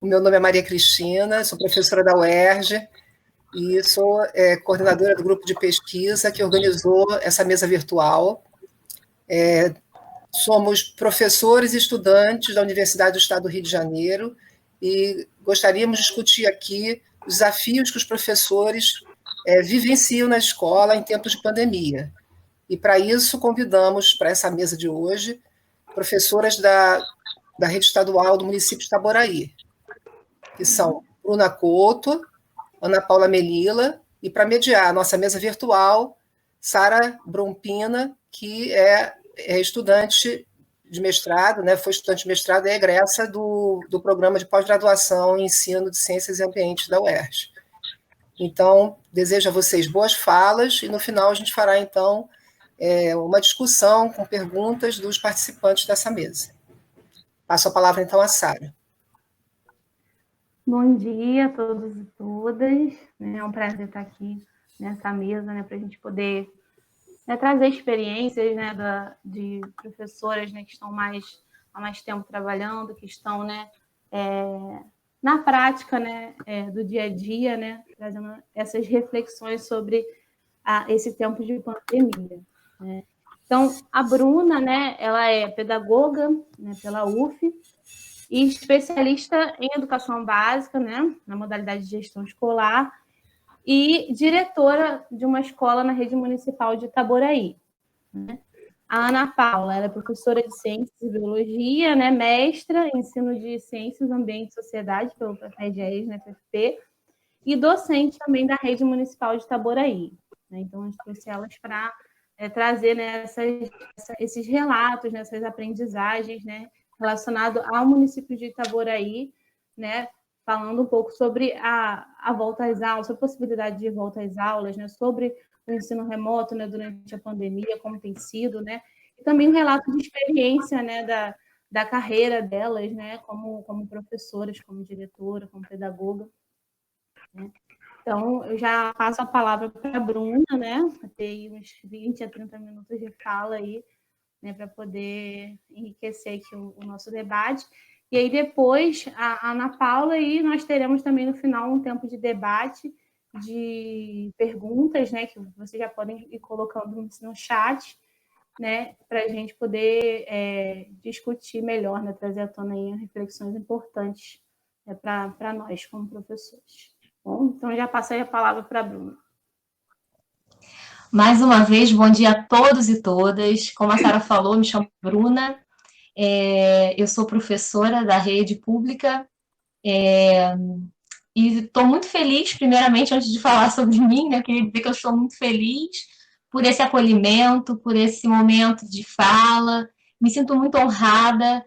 O meu nome é Maria Cristina, sou professora da UERJ e sou coordenadora do grupo de pesquisa que organizou essa mesa virtual. Somos professores e estudantes da Universidade do Estado do Rio de Janeiro e gostaríamos de discutir aqui os desafios que os professores vivenciam na escola em tempos de pandemia. E, para isso, convidamos para essa mesa de hoje professoras da rede estadual do município de Itaboraí, que são Bruna Couto, Ana Paula Melilla, e, para mediar a nossa mesa virtual, Sara Brompina, que é estudante de mestrado, né, foi estudante de mestrado e egressa do programa de pós-graduação em ensino de ciências e ambiente da UERJ. Então, desejo a vocês boas falas e, no final, a gente fará, então, uma discussão com perguntas dos participantes dessa mesa. Passo a palavra, então, a Sara. Bom dia a todos e todas. É um prazer estar aqui nessa mesa, né, para a gente poder trazer experiências, né, de professoras, né, que estão há mais tempo trabalhando, que estão, né, na prática, né, do dia a dia, né, trazendo essas reflexões sobre esse tempo de pandemia. Né. Então, a Bruna, né, ela é pedagoga, né, pela UF, e especialista em educação básica, né, na modalidade de gestão escolar, e diretora de uma escola na rede municipal de Itaboraí. Né? A Ana Paula, ela é professora de Ciências e Biologia, né, mestra em Ensino de Ciências, Ambiente e Sociedade pelo FGES, né, FFP, e docente também da rede municipal de Itaboraí. Né? Então, a gente trouxe elas para trazer, né, esses relatos, né, essas aprendizagens, né, relacionado ao município de Itaboraí, né, falando um pouco sobre a volta às aulas, a possibilidade de volta às aulas, né, sobre o ensino remoto, né, durante a pandemia, como tem sido, né, e também um relato de experiência, né, da carreira delas, né, como professoras, como diretora, como pedagoga. Né. Então, eu já passo a palavra para a Bruna, né, ter uns 20 a 30 minutos de fala aí, né, para poder enriquecer aqui o nosso debate. E aí depois a Ana Paula, e nós teremos também no final um tempo de debate, de perguntas, né, que vocês já podem ir colocando no chat, né, para a gente poder discutir melhor, né, trazer à tona aí reflexões importantes, né, para nós como professores. Bom, então já passei a palavra para a Bruna. Mais uma vez, bom dia a todos e todas. Como a Sara falou, me chamo Bruna, eu sou professora da rede pública e estou muito feliz, primeiramente, antes de falar sobre mim, né, eu queria dizer que eu estou muito feliz por esse acolhimento, por esse momento de fala, me sinto muito honrada,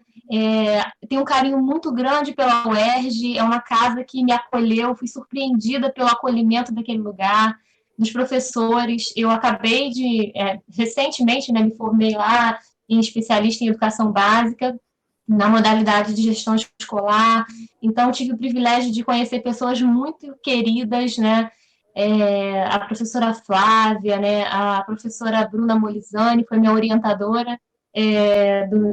tenho um carinho muito grande pela UERJ, é uma casa que me acolheu, fui surpreendida pelo acolhimento daquele lugar, dos professores. Eu acabei recentemente, né, me formei lá em especialista em educação básica, na modalidade de gestão escolar, então tive o privilégio de conhecer pessoas muito queridas, né, a professora Flávia, né, a professora Bruna Molizani, foi minha orientadora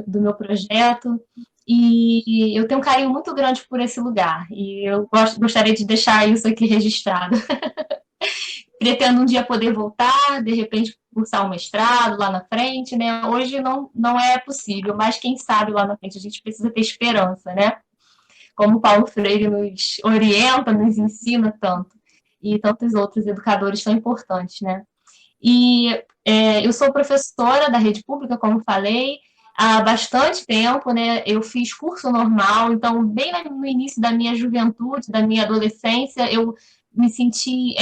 do meu projeto, e eu tenho um carinho muito grande por esse lugar, e eu gostaria de deixar isso aqui registrado. Pretendo um dia poder voltar, de repente cursar um mestrado lá na frente, né? Hoje não é possível, mas quem sabe lá na frente a gente precisa ter esperança, né? Como o Paulo Freire nos orienta, nos ensina tanto, e tantos outros educadores tão importantes, né? E eu sou professora da rede pública, como falei, há bastante tempo, né? Eu fiz curso normal, então bem no início da minha juventude, da minha adolescência, eu me senti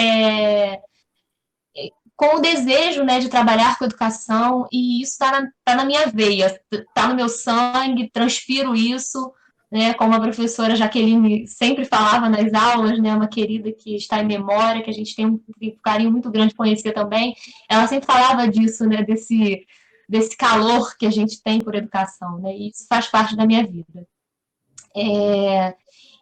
com o desejo, né, de trabalhar com educação, e isso tá na minha veia, está no meu sangue, transpiro isso, né, como a professora Jaqueline sempre falava nas aulas, né, uma querida que está em memória, que a gente tem um carinho muito grande de conhecer também, ela sempre falava disso, né, desse calor que a gente tem por educação, né, e isso faz parte da minha vida.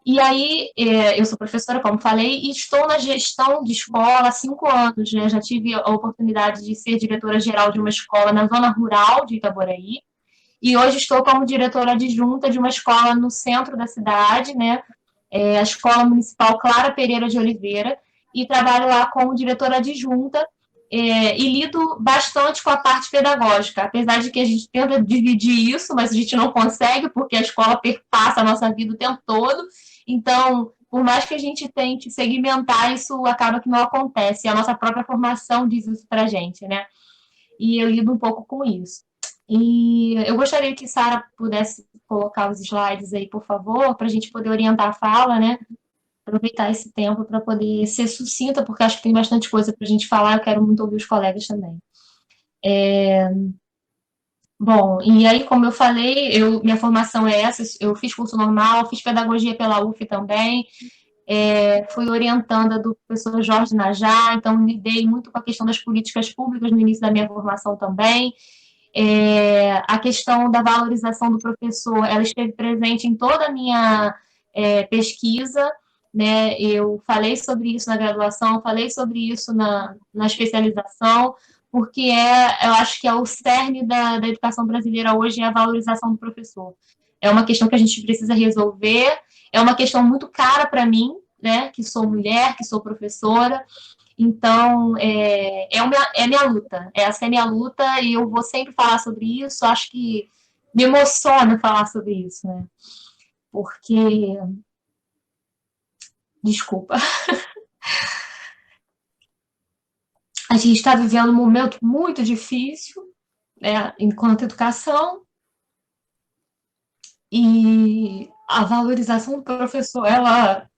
E aí, eu sou professora, como falei, e estou na gestão de escola há 5 anos, né? Já tive a oportunidade de ser diretora-geral de uma escola na zona rural de Itaboraí, e hoje estou como diretora adjunta de uma escola no centro da cidade, né? a Escola Municipal Clara Pereira de Oliveira, e trabalho lá como diretora adjunta, e lido bastante com a parte pedagógica, apesar de que a gente tenta dividir isso, mas a gente não consegue, porque a escola perpassa a nossa vida o tempo todo. Então, por mais que a gente tente segmentar, isso acaba que não acontece. E a nossa própria formação diz isso para a gente, né? E eu lido um pouco com isso. E eu gostaria que Sara pudesse colocar os slides aí, por favor, para a gente poder orientar a fala, né? Aproveitar esse tempo para poder ser sucinta, porque acho que tem bastante coisa para a gente falar, eu quero muito ouvir os colegas também. Bom, e aí, como eu falei, minha formação é essa, eu fiz curso normal, fiz pedagogia pela UF também, fui orientanda do professor Jorge Najá, então lidei muito com a questão das políticas públicas no início da minha formação também. A questão da valorização do professor, ela esteve presente em toda a minha pesquisa, né? Eu falei sobre isso na graduação, falei sobre isso na especialização, porque eu acho que é o cerne da educação brasileira hoje, é a valorização do professor. É uma questão que a gente precisa resolver, é uma questão muito cara para mim, né? Que sou mulher, que sou professora. Então, é minha luta, essa é minha luta e eu vou sempre falar sobre isso, acho que me emociona falar sobre isso, né? Porque, desculpa, a gente está vivendo um momento muito difícil, né, enquanto educação, e a valorização do professor, ela,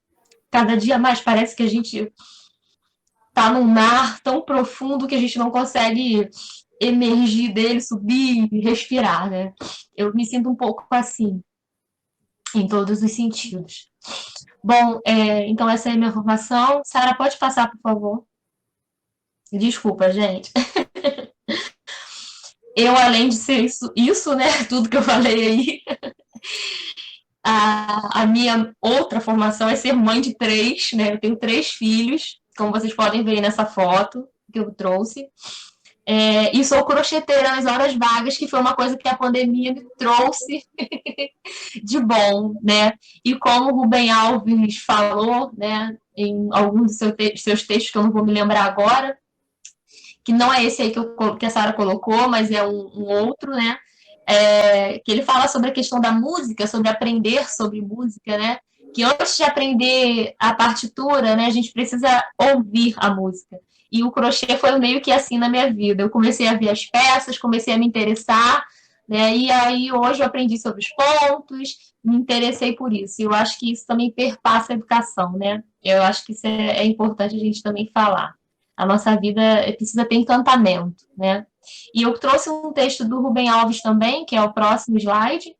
cada dia mais parece que a gente está num mar tão profundo que a gente não consegue emergir dele, subir e respirar, né? Eu me sinto um pouco assim, em todos os sentidos. Bom, então essa é a minha formação. Sara, pode passar, por favor? Desculpa, gente. Eu, além de ser isso, né? Tudo que eu falei aí, a minha outra formação é ser mãe de 3, né? Eu tenho 3 filhos, como vocês podem ver nessa foto que eu trouxe. E sou crocheteira nas horas vagas, que foi uma coisa que a pandemia me trouxe de bom, né? E como o Rubem Alves falou, né, em alguns dos seus textos, que eu não vou me lembrar agora, que não é esse aí que a Sara colocou, mas é um outro, né? Que ele fala sobre a questão da música, sobre aprender sobre música, né? Que antes de aprender a partitura, né, a gente precisa ouvir a música. E o crochê foi meio que assim na minha vida. Eu comecei a ver as peças, comecei a me interessar, né? E aí hoje eu aprendi sobre os pontos, me interessei por isso. E eu acho que isso também perpassa a educação, né? Eu acho que isso é importante a gente também falar. A nossa vida precisa ter encantamento, né? E eu trouxe um texto do Rubem Alves também, que é o próximo slide,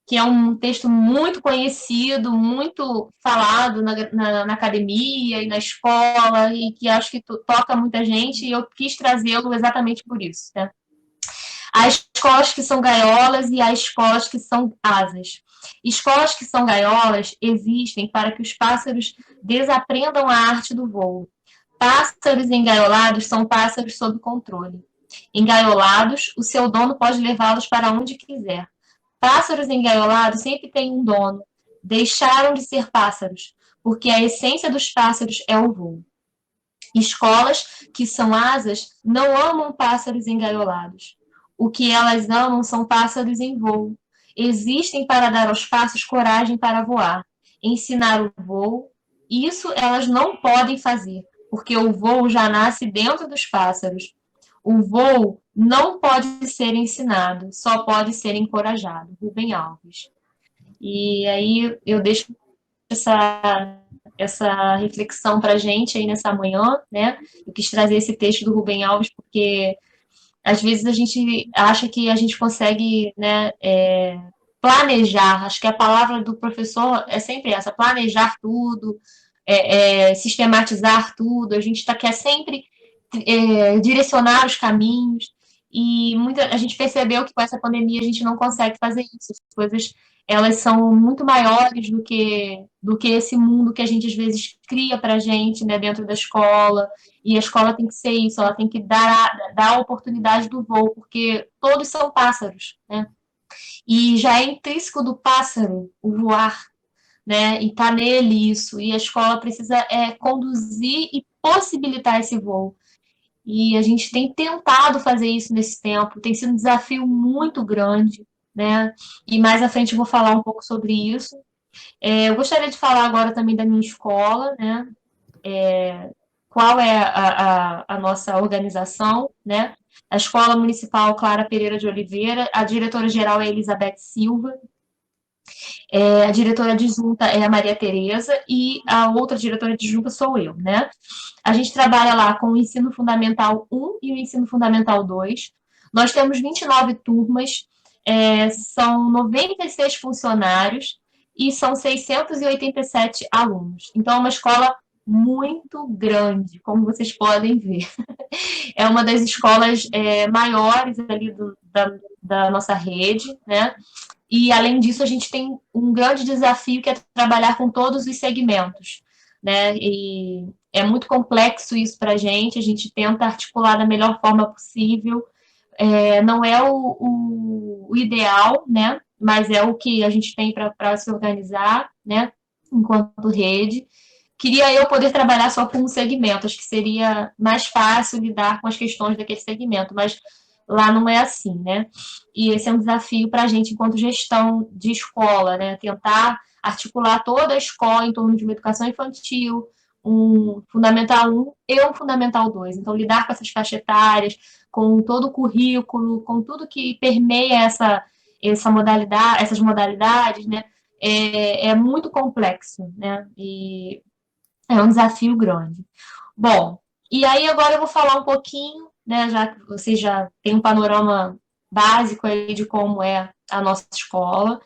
que é um texto muito conhecido, muito falado na academia e na escola, e que acho que toca muita gente, e eu quis trazê-lo exatamente por isso. Né? Há escolas que são gaiolas e há escolas que são asas. Escolas que são gaiolas existem para que os pássaros desaprendam a arte do voo. Pássaros engaiolados são pássaros sob controle. Engaiolados, o seu dono pode levá-los para onde quiser. Pássaros engaiolados sempre têm um dono. Deixaram de ser pássaros, porque a essência dos pássaros é o voo. Escolas que são asas não amam pássaros engaiolados. O que elas amam são pássaros em voo. Existem para dar aos pássaros coragem para voar. Ensinar o voo, isso elas não podem fazer, porque o voo já nasce dentro dos pássaros. O voo não pode ser ensinado, só pode ser encorajado. Rubem Alves. E aí eu deixo essa reflexão para a gente aí nessa manhã, né? Eu quis trazer esse texto do Rubem Alves porque às vezes a gente acha que a gente consegue, né, planejar. Acho que a palavra do professor é sempre essa: planejar tudo, sistematizar tudo. A gente quer sempre direcionar os caminhos, e a gente percebeu que com essa pandemia a gente não consegue fazer isso. As coisas, elas são muito maiores do que esse mundo que a gente às vezes cria para a gente, né, dentro da escola, e a escola tem que ser isso, ela tem que dar a oportunidade do voo, porque todos são pássaros, né? E já é intrínseco do pássaro o voar, né? E tá nele isso, e a escola precisa conduzir e possibilitar esse voo. E a gente tem tentado fazer isso nesse tempo, tem sido um desafio muito grande, né? E mais à frente eu vou falar um pouco sobre isso. Eu gostaria de falar agora também da minha escola, né? Qual é a nossa organização, né? A Escola Municipal Clara Pereira de Oliveira, a diretora-geral é Elizabeth Silva, a diretora adjunta é a Maria Tereza e a outra diretora adjunta sou eu, né? A gente trabalha lá com o ensino fundamental 1 e o ensino fundamental 2. Nós temos 29 turmas, são 96 funcionários e são 687 alunos. Então, é uma escola muito grande, como vocês podem ver. É uma das escolas maiores ali da nossa rede, né? E, além disso, a gente tem um grande desafio que é trabalhar com todos os segmentos, né? E é muito complexo isso para a gente tenta articular da melhor forma possível. Não é o ideal, né? Mas é o que a gente tem para se organizar, né? Enquanto rede. Queria eu poder trabalhar só com um segmento, acho que seria mais fácil lidar com as questões daquele segmento, mas lá não é assim, né? E esse é um desafio para a gente, enquanto gestão de escola, né? Tentar articular toda a escola em torno de uma educação infantil, um Fundamental 1 e um Fundamental 2. Então, lidar com essas faixas etárias, com todo o currículo, com tudo que permeia essa modalidade, essas modalidades, né? É muito complexo, né? E é um desafio grande. Bom, e aí agora eu vou falar um pouquinho, né, já que vocês já têm um panorama básico aí de como é a nossa escola,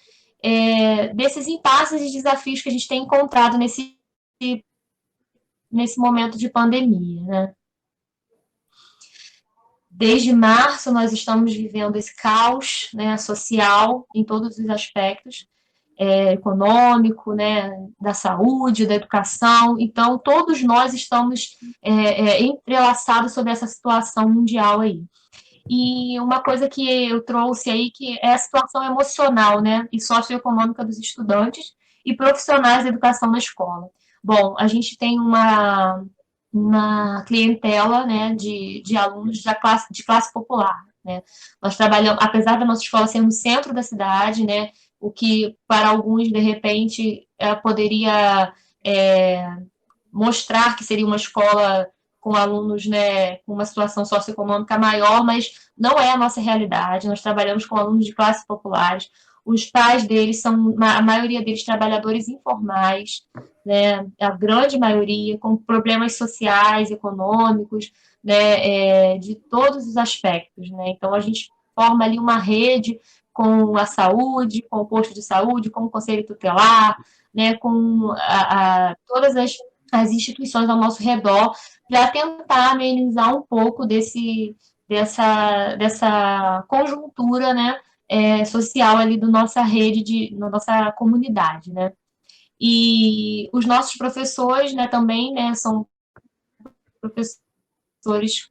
desses impasses e desafios que a gente tem encontrado nesse momento de pandemia, né? Desde março nós estamos vivendo esse caos, né, social em todos os aspectos, econômico, né, da saúde, da educação. Então, todos nós estamos entrelaçados sobre essa situação mundial aí. E uma coisa que eu trouxe aí, que é a situação emocional, né, e socioeconômica dos estudantes e profissionais da educação na escola. Bom, a gente tem uma clientela, né, de alunos de classe popular, né. Nós trabalhamos, apesar da nossa escola ser no centro da cidade, né, o que para alguns, de repente, poderia mostrar que seria uma escola com alunos, né, com uma situação socioeconômica maior, mas não é a nossa realidade. Nós trabalhamos com alunos de classes populares. Os pais deles são, a maioria deles, trabalhadores informais, né, a grande maioria, com problemas sociais, econômicos, né, de todos os aspectos, né. Então, a gente forma ali uma rede com a saúde, com o posto de saúde, com o conselho tutelar, né, com todas as instituições ao nosso redor, para tentar amenizar um pouco dessa conjuntura, né, social ali da nossa rede, da nossa comunidade, né. E os nossos professores, né, também, né, são professores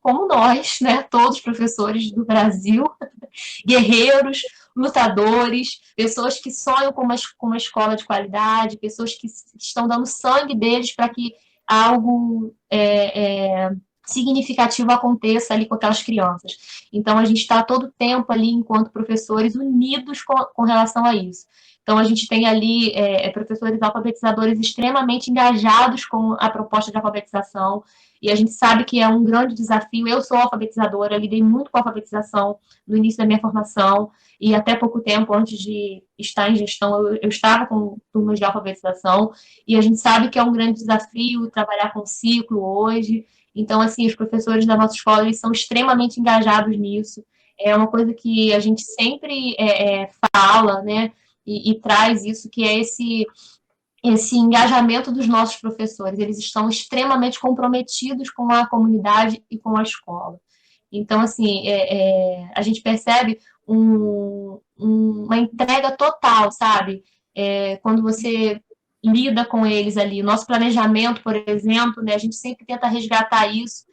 como nós, né, todos professores do Brasil, guerreiros, lutadores, pessoas que sonham com uma escola de qualidade, pessoas que estão dando sangue deles para que algo significativo aconteça ali com aquelas crianças. Então, a gente está todo o tempo ali, enquanto professores, unidos com relação a isso. Então, a gente tem ali professores alfabetizadores extremamente engajados com a proposta de alfabetização, e a gente sabe que é um grande desafio. Eu sou alfabetizadora, lidei muito com a alfabetização no início da minha formação, e até pouco tempo, antes de estar em gestão, eu estava com turmas de alfabetização, e a gente sabe que é um grande desafio trabalhar com ciclo hoje. Então, assim, os professores da nossa escola, eles são extremamente engajados nisso. É uma coisa que a gente sempre fala, né, e traz isso, que é esse engajamento dos nossos professores. Eles estão extremamente comprometidos com a comunidade e com a escola. Então, assim, a gente percebe uma entrega total, sabe? Quando você lida com eles ali. Nosso planejamento, por exemplo, né, a gente sempre tenta resgatar isso,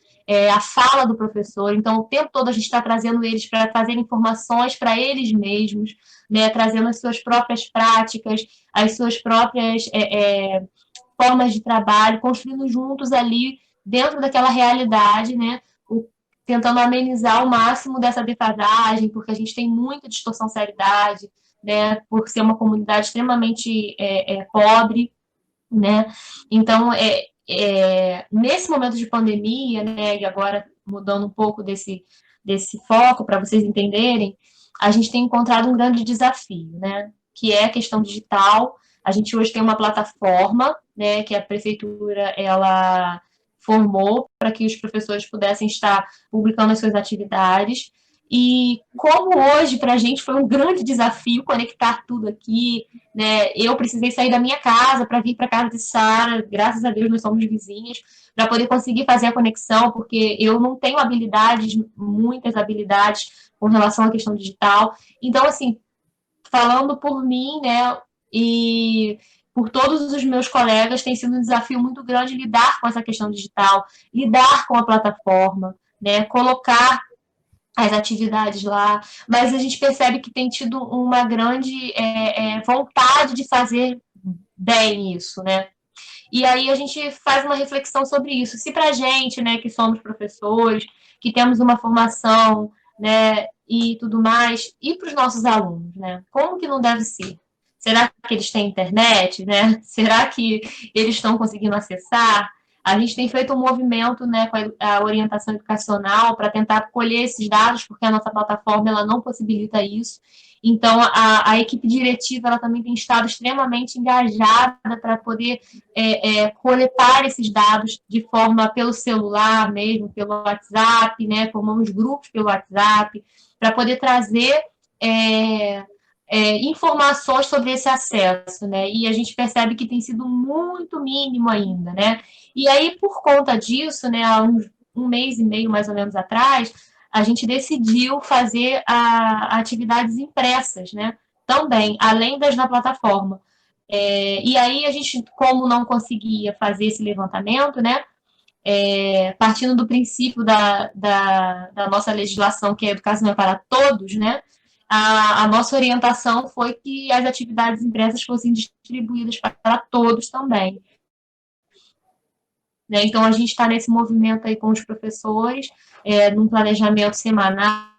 a fala do professor. Então, o tempo todo a gente está trazendo eles para trazer informações para eles mesmos, né, trazendo as suas próprias práticas, as suas próprias formas de trabalho, construindo juntos ali, dentro daquela realidade, né, tentando amenizar ao máximo dessa defasagem, porque a gente tem muita distorção de realidade, né, por ser uma comunidade extremamente pobre, né? Então, nesse momento de pandemia, né, e agora mudando um pouco desse foco para vocês entenderem, a gente tem encontrado um grande desafio, né, que é a questão digital. A gente hoje tem uma plataforma, né, que a prefeitura ela formou para que os professores pudessem estar publicando as suas atividades. E como hoje para a gente foi um grande desafio conectar tudo aqui, né? Eu precisei sair da minha casa para vir para a casa de Sara, graças a Deus nós somos vizinhas, para poder conseguir fazer a conexão, porque eu não tenho muitas habilidades com relação à questão digital. Então, assim, falando por mim, né, e por todos os meus colegas, tem sido um desafio muito grande lidar com essa questão digital, lidar com a plataforma, né, colocar as atividades lá, mas a gente percebe que tem tido uma grande vontade de fazer bem isso, né? E aí a gente faz uma reflexão sobre isso. Se para a gente, né, que somos professores, que temos uma formação, né, e tudo mais, e para os nossos alunos, né? Como que não deve ser? Será que eles têm internet, né? Será que eles estão conseguindo acessar? A gente tem feito um movimento, né, com a orientação educacional para tentar colher esses dados, porque a nossa plataforma ela não possibilita isso. Então, a equipe diretiva ela também tem estado extremamente engajada para poder coletar esses dados de forma pelo celular mesmo, pelo WhatsApp, né? Formamos grupos pelo WhatsApp, para poder trazer informações sobre esse acesso, né? E a gente percebe que tem sido muito mínimo ainda, né? E aí, por conta disso, né, há um mês e meio, mais ou menos, atrás, a gente decidiu fazer atividades impressas, né? Também, além das na plataforma. E aí a gente, como não conseguia fazer esse levantamento, né? Partindo do princípio da nossa legislação, que a educação é para todos, né? A nossa orientação foi que as atividades impressas fossem distribuídas para todos também. Né? Então, a gente está nesse movimento aí com os professores, num planejamento semanal,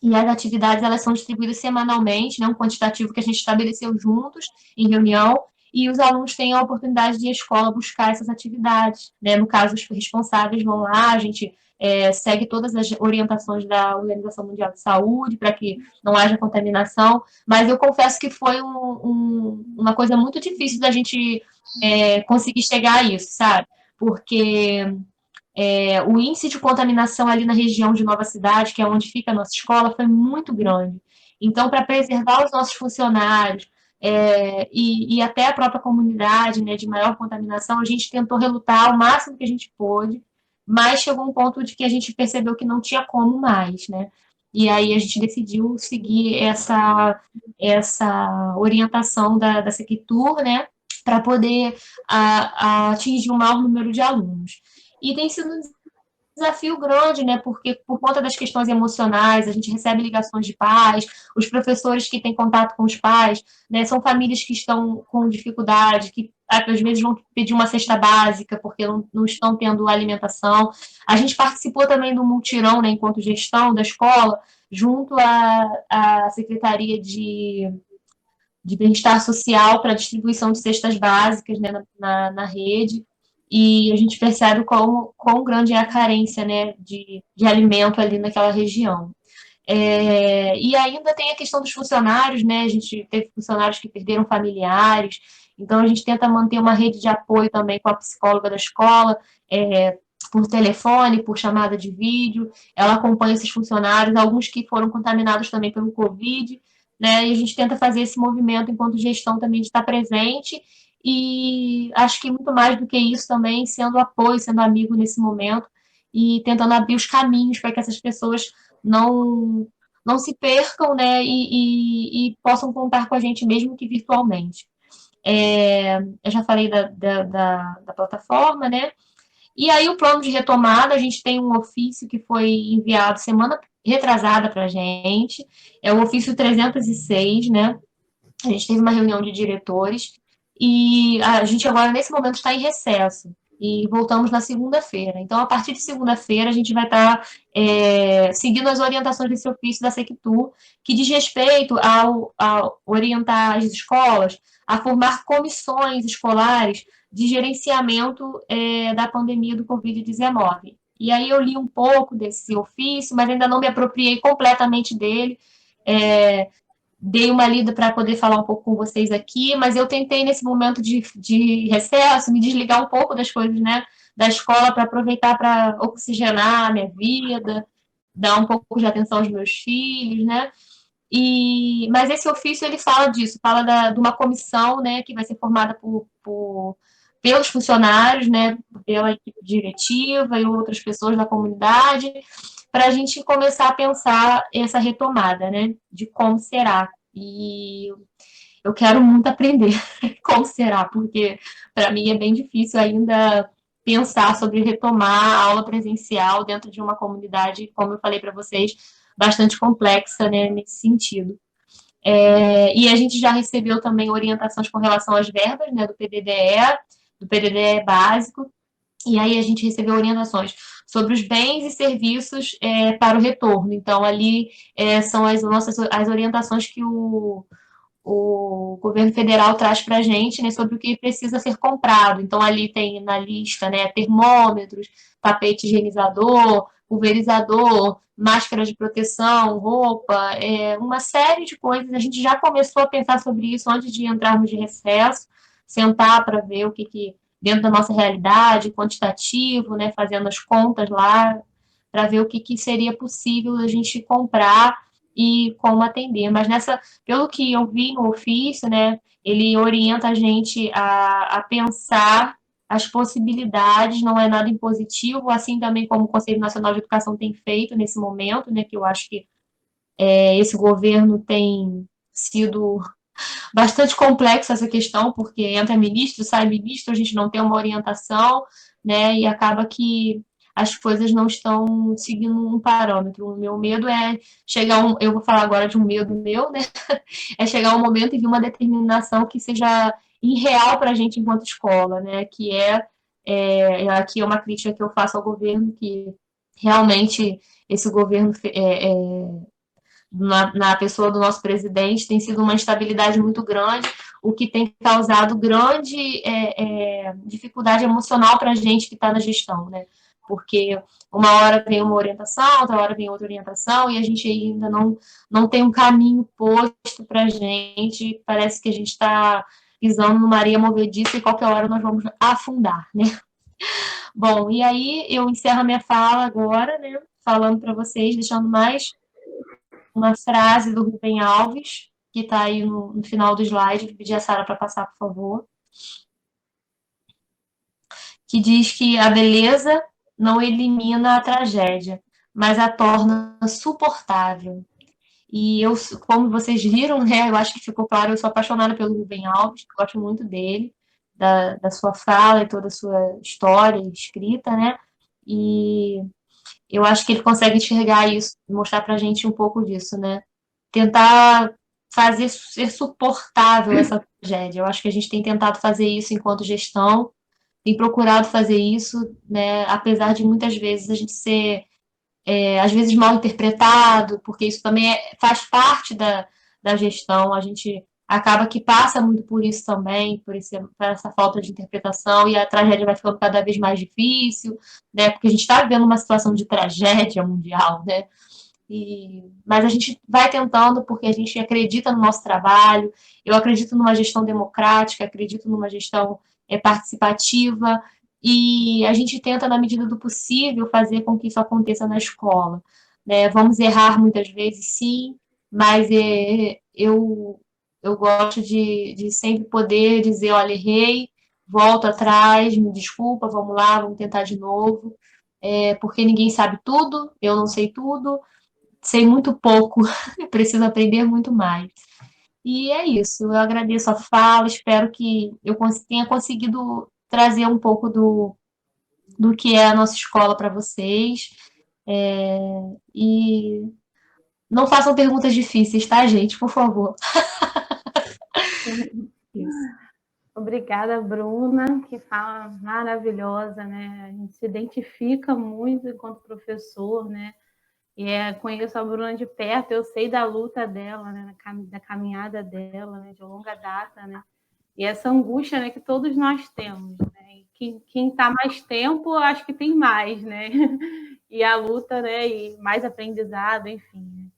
e as atividades elas são distribuídas semanalmente, né? Um quantitativo que a gente estabeleceu juntos, em reunião, e os alunos têm a oportunidade de ir à escola buscar essas atividades. Né? No caso, os responsáveis vão lá, a gente segue todas as orientações da Organização Mundial de Saúde para que não haja contaminação, mas eu confesso que foi uma coisa muito difícil da gente conseguir chegar a isso, sabe? Porque o índice de contaminação ali na região de Nova Cidade, que é onde fica a nossa escola, foi muito grande. Então, para preservar os nossos funcionários e até a própria comunidade, né, de maior contaminação, a gente tentou relutar ao máximo que a gente pôde, mas chegou um ponto de que a gente percebeu que não tinha como mais, né? E aí a gente decidiu seguir essa orientação da Sequitur, né, para poder atingir o maior número de alunos. E tem sido um desafio grande, né? Porque por conta das questões emocionais, a gente recebe ligações de pais, os professores que têm contato com os pais, né? São famílias que estão com dificuldade, que às vezes vão pedir uma cesta básica porque não estão tendo alimentação. A gente participou também do mutirão, né, enquanto gestão da escola, junto à Secretaria de Bem-Estar Social para a distribuição de cestas básicas, né, na rede. E a gente percebe quão grande é a carência, né, de alimento ali naquela região. E ainda tem a questão dos funcionários, né? A gente teve funcionários que perderam familiares, então a gente tenta manter uma rede de apoio também com a psicóloga da escola, por telefone, por chamada de vídeo. Ela acompanha esses funcionários, alguns que foram contaminados também pelo Covid, né? E a gente tenta fazer esse movimento enquanto gestão também de estar presente. E acho que muito mais do que isso também, sendo apoio, sendo amigo nesse momento e tentando abrir os caminhos para que essas pessoas não se percam, né, e possam contar com a gente mesmo que virtualmente. Eu já falei da plataforma, né, E aí o plano de retomada, a gente tem um ofício que foi enviado semana retrasada para a gente, é o ofício 306, né? A gente teve uma reunião de diretores e a gente agora, nesse momento, está em recesso. E voltamos na segunda-feira. Então, a partir de segunda-feira, a gente vai estar seguindo as orientações desse ofício da Sectur, que diz respeito a orientar as escolas a formar comissões escolares de gerenciamento da pandemia do Covid-19. E aí eu li um pouco desse ofício, mas ainda não me apropriei completamente dele. Dei uma lida para poder falar um pouco com vocês aqui, mas eu tentei, nesse momento de recesso, me desligar um pouco das coisas, né, da escola, para aproveitar para oxigenar a minha vida, dar um pouco de atenção aos meus filhos, né? Mas esse ofício, ele fala disso, fala de uma comissão, né, que vai ser formada pelos funcionários, né, pela equipe diretiva e outras pessoas da comunidade, para a gente começar a pensar essa retomada, né, de como será. E eu quero muito aprender como será, porque para mim é bem difícil ainda pensar sobre retomar a aula presencial dentro de uma comunidade, como eu falei para vocês, bastante complexa, né, nesse sentido. E a gente já recebeu também orientações com relação às verbas, né, do PDDE básico, e aí a gente recebeu orientações sobre os bens e serviços para o retorno. Então, ali são as orientações que o governo federal traz para a gente, né, sobre o que precisa ser comprado. Então, ali tem na lista, né, termômetros, tapete higienizador, pulverizador, máscara de proteção, roupa, uma série de coisas. A gente já começou a pensar sobre isso antes de entrarmos de recesso, sentar para ver o que dentro da nossa realidade, quantitativo, né, fazendo as contas lá, para ver o que seria possível a gente comprar e como atender. Mas pelo que eu vi no ofício, né, ele orienta a gente a pensar as possibilidades, não é nada impositivo, assim também como o Conselho Nacional de Educação tem feito nesse momento, né, que eu acho que esse governo tem sido bastante complexo essa questão, porque entra ministro, sai ministro, a gente não tem uma orientação, né, e acaba que as coisas não estão seguindo um parâmetro. O meu medo é eu vou falar agora de um medo meu, né, é chegar um momento e vir uma determinação que seja irreal para a gente enquanto escola, né, que aqui é uma crítica que eu faço ao governo, que realmente esse governo na pessoa do nosso presidente tem sido uma instabilidade muito grande, o que tem causado grande dificuldade emocional para a gente que está na gestão, né? Porque uma hora vem uma orientação, outra hora vem outra orientação, e a gente ainda não tem um caminho posto para a gente, parece que a gente está pisando numa areia movediça e qualquer hora nós vamos afundar, né? Bom, e aí eu encerro a minha fala agora, né? Falando para vocês, deixando mais uma frase do Rubem Alves, que está aí no final do slide, vou pedir a Sara para passar, por favor, que diz que a beleza não elimina a tragédia, mas a torna suportável. E eu, como vocês viram, né, eu acho que ficou claro, eu sou apaixonada pelo Rubem Alves, gosto muito dele, da sua fala e toda a sua história escrita, né, e eu acho que ele consegue enxergar isso, mostrar pra gente um pouco disso, né, tentar fazer ser suportável essa tragédia. Eu acho que a gente tem tentado fazer isso enquanto gestão, tem procurado fazer isso, né, apesar de muitas vezes a gente ser, às vezes, mal interpretado, porque isso também faz parte da gestão, a gente acaba que passa muito por isso também, por essa falta de interpretação, e a tragédia vai ficando cada vez mais difícil, né, porque a gente está vivendo uma situação de tragédia mundial, né, mas a gente vai tentando porque a gente acredita no nosso trabalho, eu acredito numa gestão democrática, acredito numa gestão participativa, e a gente tenta, na medida do possível, fazer com que isso aconteça na escola. Né? Vamos errar muitas vezes, sim, mas eu gosto de sempre poder dizer, olha, errei, volto atrás, me desculpa, vamos lá, vamos tentar de novo, porque ninguém sabe tudo, eu não sei tudo, sei muito pouco, preciso aprender muito mais. E é isso, eu agradeço a fala, espero que eu tenha conseguido trazer um pouco do que é a nossa escola para vocês. E não façam perguntas difíceis, tá, gente? Por favor. Isso. Obrigada, Bruna, que fala maravilhosa, né? A gente se identifica muito enquanto professor, né? E conheço a Bruna de perto, eu sei da luta dela, né? Da caminhada dela, né? De longa data, né? E essa angústia, né, que todos nós temos, né? E quem está mais tempo, acho que tem mais, né? E a luta, né? E mais aprendizado, enfim.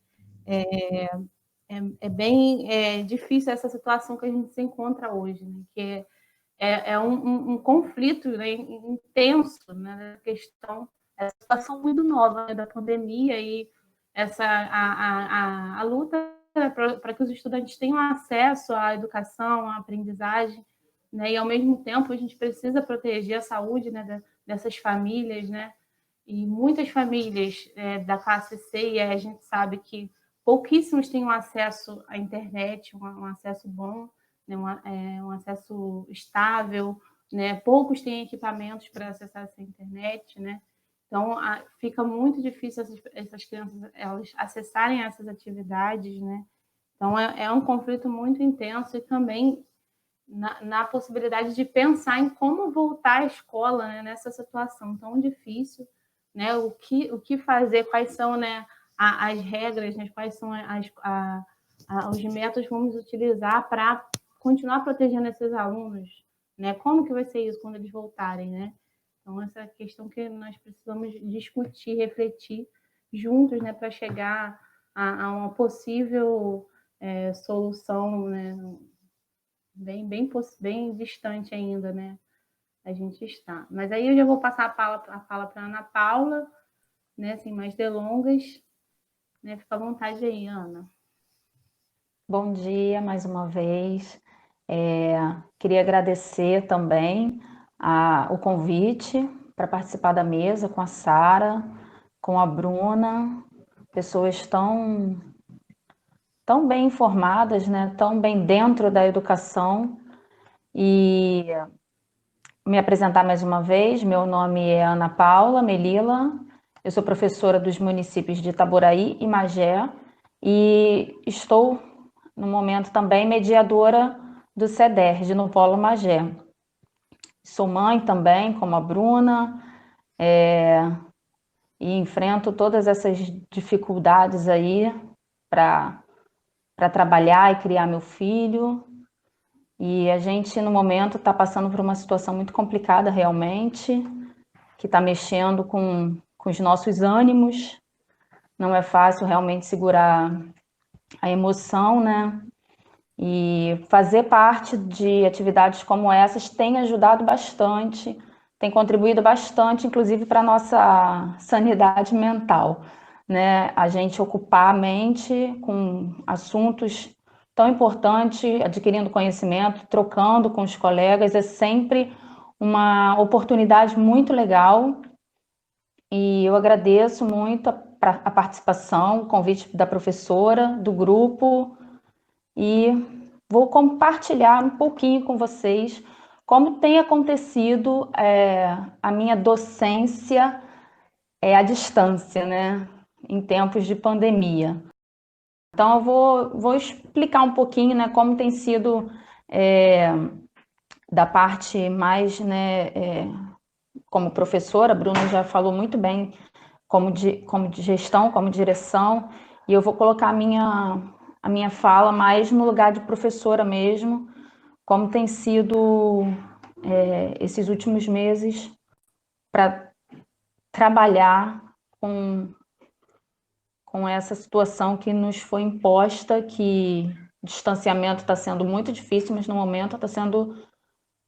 É bem difícil essa situação que a gente se encontra hoje, né? Que é um conflito, né, intenso, né? A questão, essa situação muito nova, né, da pandemia e a luta para que os estudantes tenham acesso à educação, à aprendizagem, né? E ao mesmo tempo a gente precisa proteger a saúde, né, dessas famílias, né? E muitas famílias da classe C, e a gente sabe que pouquíssimos têm um acesso à internet, um acesso bom, né, um acesso estável, né? Poucos têm equipamentos para acessar essa internet, né? Então, fica muito difícil essas crianças elas acessarem essas atividades, né? Então, é um conflito muito intenso e também na possibilidade de pensar em como voltar à escola, né, nessa situação tão difícil, né? O que fazer, quais são, né, as regras, né, quais são os métodos que vamos utilizar para continuar protegendo esses alunos, né? Como que vai ser isso quando eles voltarem, né? Então, essa é a questão que nós precisamos discutir, refletir juntos, né, para chegar a uma possível solução, né, bem distante ainda, né? A gente está. Mas aí eu já vou passar a fala para a Ana Paula, né? Sem mais delongas, né? Fica à vontade aí, Ana. Bom dia mais uma vez. Queria agradecer também o convite para participar da mesa com a Sara, com a Bruna, pessoas tão bem informadas, né? Tão bem dentro da educação. E me apresentar mais uma vez, meu nome é Ana Paula Melila, eu sou professora dos municípios de Itaboraí e Magé e estou, no momento, também mediadora do CEDERJ, no Polo Magé. Sou mãe também, como a Bruna, e enfrento todas essas dificuldades aí para trabalhar e criar meu filho. E a gente, no momento, está passando por uma situação muito complicada, realmente, que está mexendo com os nossos ânimos. Não é fácil realmente segurar a emoção, né? E fazer parte de atividades como essas tem ajudado bastante, tem contribuído bastante, inclusive, para a nossa sanidade mental, né? A gente ocupar a mente com assuntos tão importantes, adquirindo conhecimento, trocando com os colegas, é sempre uma oportunidade muito legal. E eu agradeço muito a participação, o convite da professora, do grupo, e vou compartilhar um pouquinho com vocês como tem acontecido a minha docência à distância, né, em tempos de pandemia. Então, eu vou explicar um pouquinho, né, como tem sido da parte mais, né, como professora. A Bruna já falou muito bem como de gestão, como direção, e eu vou colocar a minha fala mais no lugar de professora mesmo, como tem sido esses últimos meses para trabalhar com essa situação que nos foi imposta, que distanciamento está sendo muito difícil, mas no momento está sendo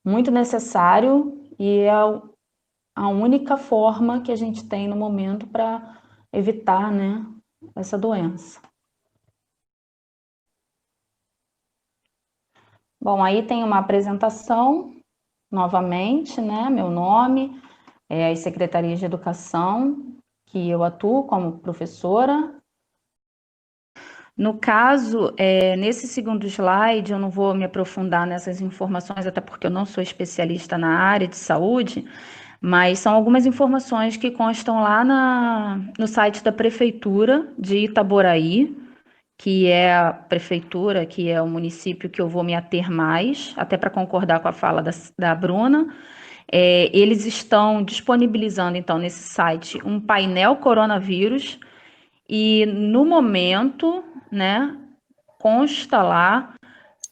muito necessário e é a única forma que a gente tem no momento para evitar, né, essa doença. Bom, aí tem uma apresentação, novamente, né, meu nome, as secretarias de educação, que eu atuo como professora. No caso, nesse segundo slide, eu não vou me aprofundar nessas informações, até porque eu não sou especialista na área de saúde, Mas são algumas informações que constam lá no site da Prefeitura de Itaboraí, que é a prefeitura, que é o município que eu vou me ater mais, até para concordar com a fala da Bruna. Eles estão disponibilizando, então, nesse site, um painel coronavírus, e no momento, né, consta lá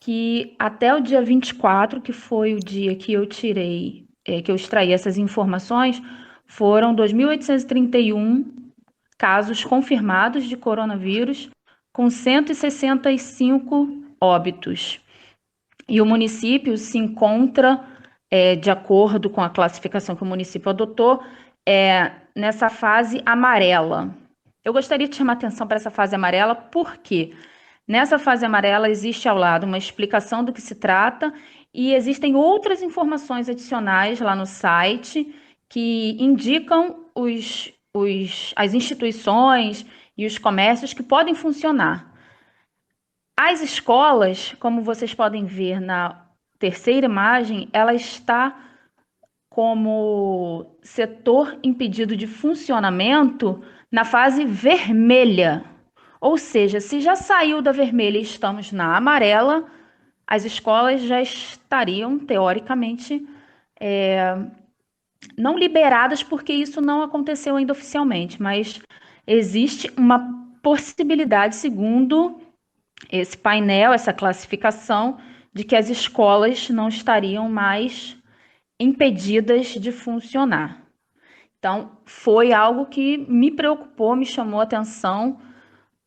que até o dia 24, que foi o dia que eu extraí essas informações, foram 2.831 casos confirmados de coronavírus, com 165 óbitos. E o município se encontra, de acordo com a classificação que o município adotou, nessa fase amarela. Eu gostaria de chamar atenção para essa fase amarela, porque nessa fase amarela existe ao lado uma explicação do que se trata e existem outras informações adicionais lá no site que indicam as instituições e os comércios que podem funcionar. As escolas, como vocês podem ver na terceira imagem, ela está como setor impedido de funcionamento na fase vermelha. Ou seja, se já saiu da vermelha e estamos na amarela, as escolas já estariam, teoricamente, não liberadas, porque isso não aconteceu ainda oficialmente, mas existe uma possibilidade, segundo esse painel, essa classificação, de que as escolas não estariam mais impedidas de funcionar. Então, foi algo que me preocupou, me chamou a atenção,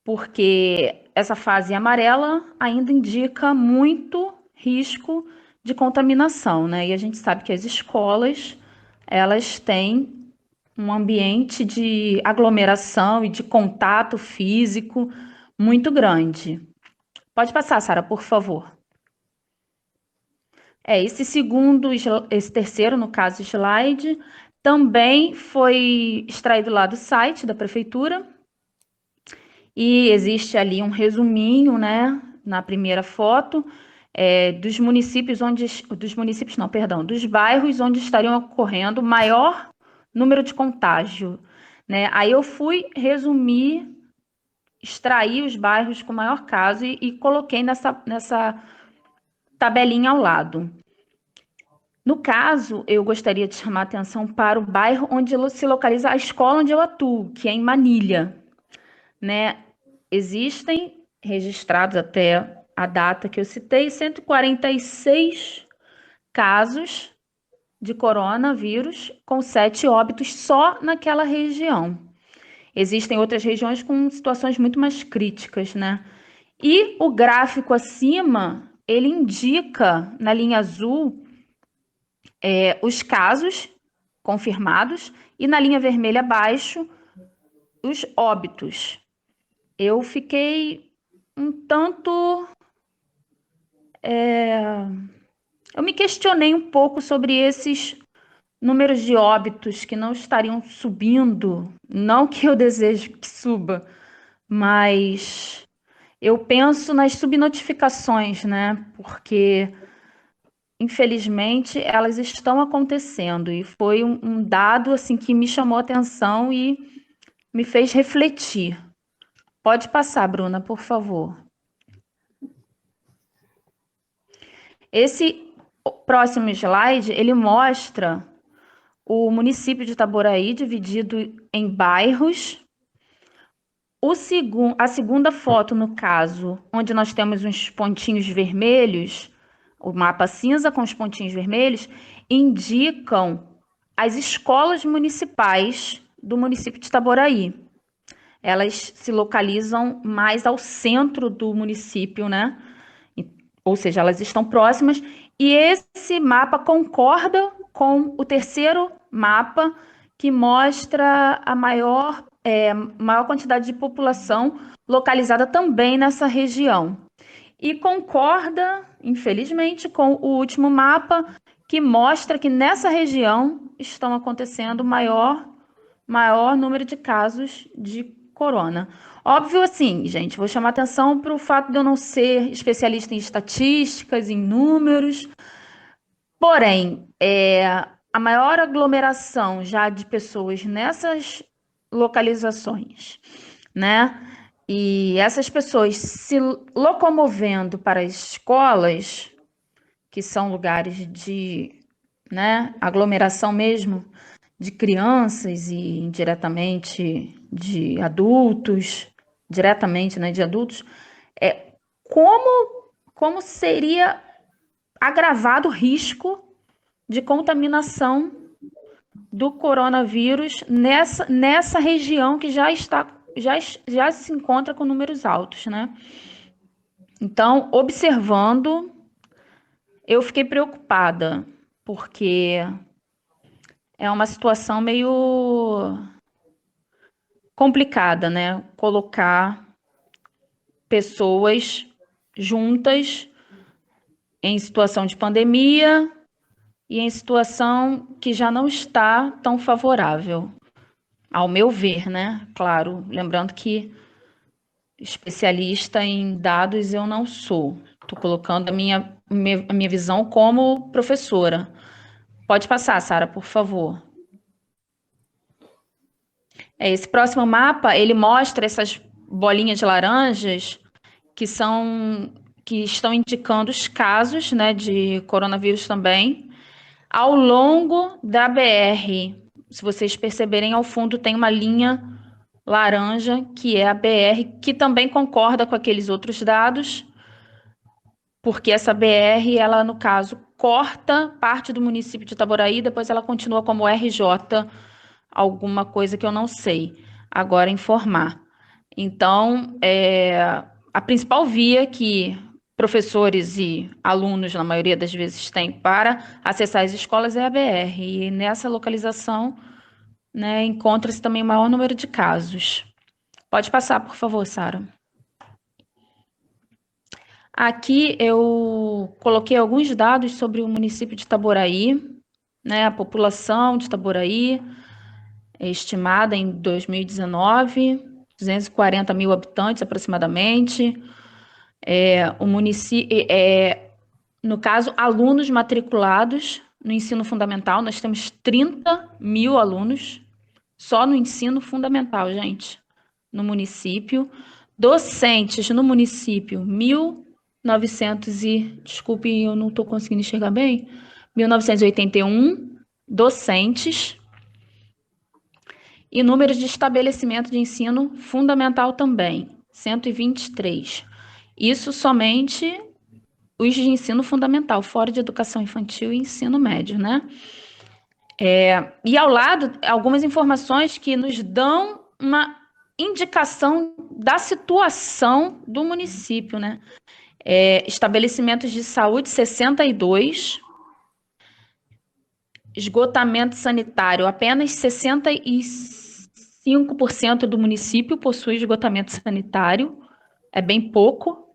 porque essa fase amarela ainda indica muito risco de contaminação, né? E a gente sabe que as escolas, elas têm um ambiente de aglomeração e de contato físico muito grande. Pode passar, Sara, por favor. Esse terceiro, no caso, slide, também foi extraído lá do site da prefeitura. E existe ali um resuminho, né, na primeira foto, dos bairros onde estariam ocorrendo maior número de contágio, né? Aí eu fui resumir, extrair os bairros com maior caso e coloquei nessa tabelinha ao lado. No caso, eu gostaria de chamar a atenção para o bairro onde se localiza a escola onde eu atuo, que é em Manilha, né? Existem registrados até a data que eu citei 146 casos de coronavírus, com 7 óbitos só naquela região. Existem outras regiões com situações muito mais críticas, né? E o gráfico acima, ele indica, na linha azul, os casos confirmados e na linha vermelha abaixo, os óbitos. Eu fiquei um tanto... eu me questionei um pouco sobre esses números de óbitos que não estariam subindo, não que eu deseje que suba, mas eu penso nas subnotificações, né? Porque, infelizmente, elas estão acontecendo e foi um dado assim que me chamou a atenção e me fez refletir. Pode passar, Bruna, por favor. Esse próximo slide, ele mostra o município de Itaboraí dividido em bairros. A segunda foto, no caso, onde nós temos uns pontinhos vermelhos, o mapa cinza com os pontinhos vermelhos, indicam as escolas municipais do município de Itaboraí. Elas se localizam mais ao centro do município, né? Ou seja, elas estão próximas, e esse mapa concorda com o terceiro mapa, que mostra a maior quantidade de população localizada também nessa região. E concorda, infelizmente, com o último mapa, que mostra que nessa região estão acontecendo maior número de casos de corona. Óbvio, assim, gente, vou chamar atenção para o fato de eu não ser especialista em estatísticas, em números, porém, a maior aglomeração já de pessoas nessas localizações, né? E essas pessoas se locomovendo para as escolas, que são lugares de, né, aglomeração mesmo de crianças e indiretamente de adultos, diretamente, né, de adultos, como seria agravado o risco de contaminação do coronavírus nessa região que já se encontra com números altos, né? Então, observando, eu fiquei preocupada, porque é uma situação meio complicada, né? Colocar pessoas juntas em situação de pandemia e em situação que já não está tão favorável, ao meu ver, né? Claro, lembrando que especialista em dados eu não sou. Estou colocando a minha visão como professora. Pode passar, Sara, por favor. Esse próximo mapa, ele mostra essas bolinhas laranjas que estão indicando os casos, né, de coronavírus também, ao longo da BR. Se vocês perceberem, ao fundo tem uma linha laranja, que é a BR, que também concorda com aqueles outros dados, porque essa BR, ela, no caso, corta parte do município de Itaboraí, depois ela continua como RJ, alguma coisa que eu não sei agora informar. Então, a principal via que professores e alunos, na maioria das vezes, têm para acessar as escolas é a BR, e nessa localização, né, encontra-se também o maior número de casos. Pode passar, por favor, Sara. Aqui eu coloquei alguns dados sobre o município de Itaboraí, né, a população de Itaboraí é estimada em 2019, 240 mil habitantes aproximadamente. O município, no caso, alunos matriculados no ensino fundamental, nós temos 30 mil alunos só no ensino fundamental, gente, no município. Docentes no município, 1.900 e... Desculpe, eu não estou conseguindo enxergar bem. 1.981 docentes. E número de estabelecimento de ensino fundamental também, 123. Isso somente os de ensino fundamental, fora de educação infantil e ensino médio, né? E ao lado, algumas informações que nos dão uma indicação da situação do município, né? Estabelecimentos de saúde, 62. Esgotamento sanitário, apenas 65% do município possui esgotamento sanitário, é bem pouco.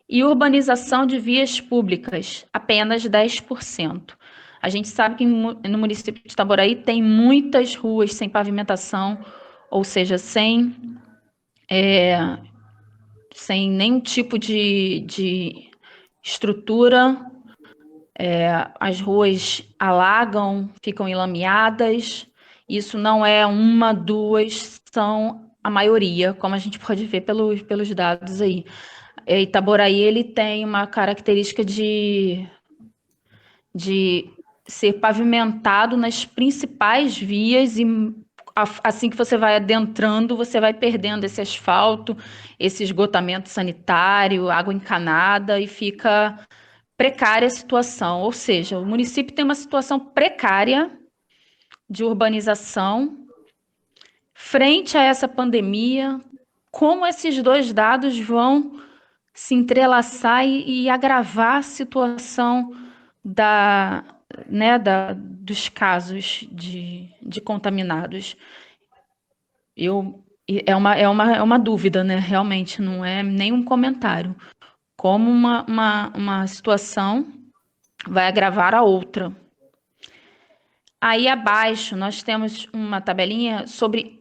E urbanização de vias públicas, apenas 10%. A gente sabe que no município de Itaboraí tem muitas ruas sem pavimentação, ou seja, sem nenhum tipo de estrutura. As ruas alagam, ficam enlameadas. Isso não é uma, duas, são a maioria, como a gente pode ver pelos dados aí. Itaboraí, ele tem uma característica de ser pavimentado nas principais vias, e assim que você vai adentrando, você vai perdendo esse asfalto, esse esgotamento sanitário, água encanada, e fica precária a situação. Ou seja, o município tem uma situação precária de urbanização frente a essa pandemia. Como esses dois dados vão se entrelaçar e agravar a situação dos casos de contaminados? É uma dúvida, né? Realmente, não é nenhum comentário. Como uma situação vai agravar a outra. Aí abaixo nós temos uma tabelinha sobre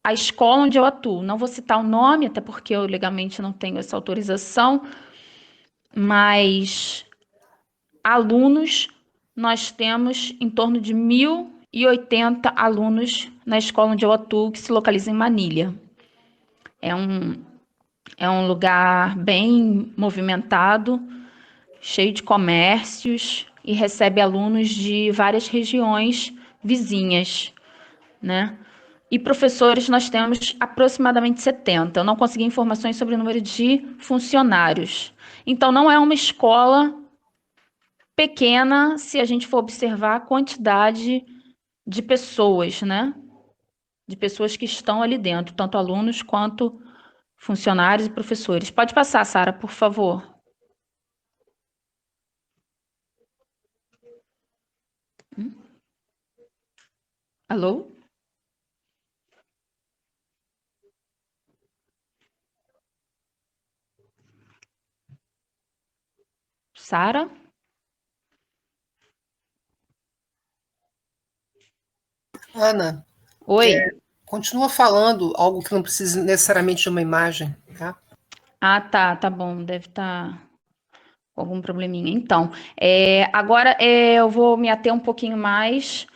a escola onde eu atuo. Não vou citar o nome, até porque eu legalmente não tenho essa autorização, mas alunos nós temos em torno de 1.080 alunos na escola onde eu atuo, que se localiza em Manilha. É um lugar bem movimentado, cheio de comércios e recebe alunos de várias regiões vizinhas, né? E professores nós temos aproximadamente 70. Eu não consegui informações sobre o número de funcionários. Então, não é uma escola pequena se a gente for observar a quantidade de pessoas, né? De pessoas que estão ali dentro, tanto alunos quanto funcionários e professores. Pode passar, Sara, por favor. Alô? Sara? Ana, Oi. continua falando algo que não precisa necessariamente de uma imagem, tá? Ah, tá bom, deve estar com algum probleminha. Então, agora eu vou me ater um pouquinho mais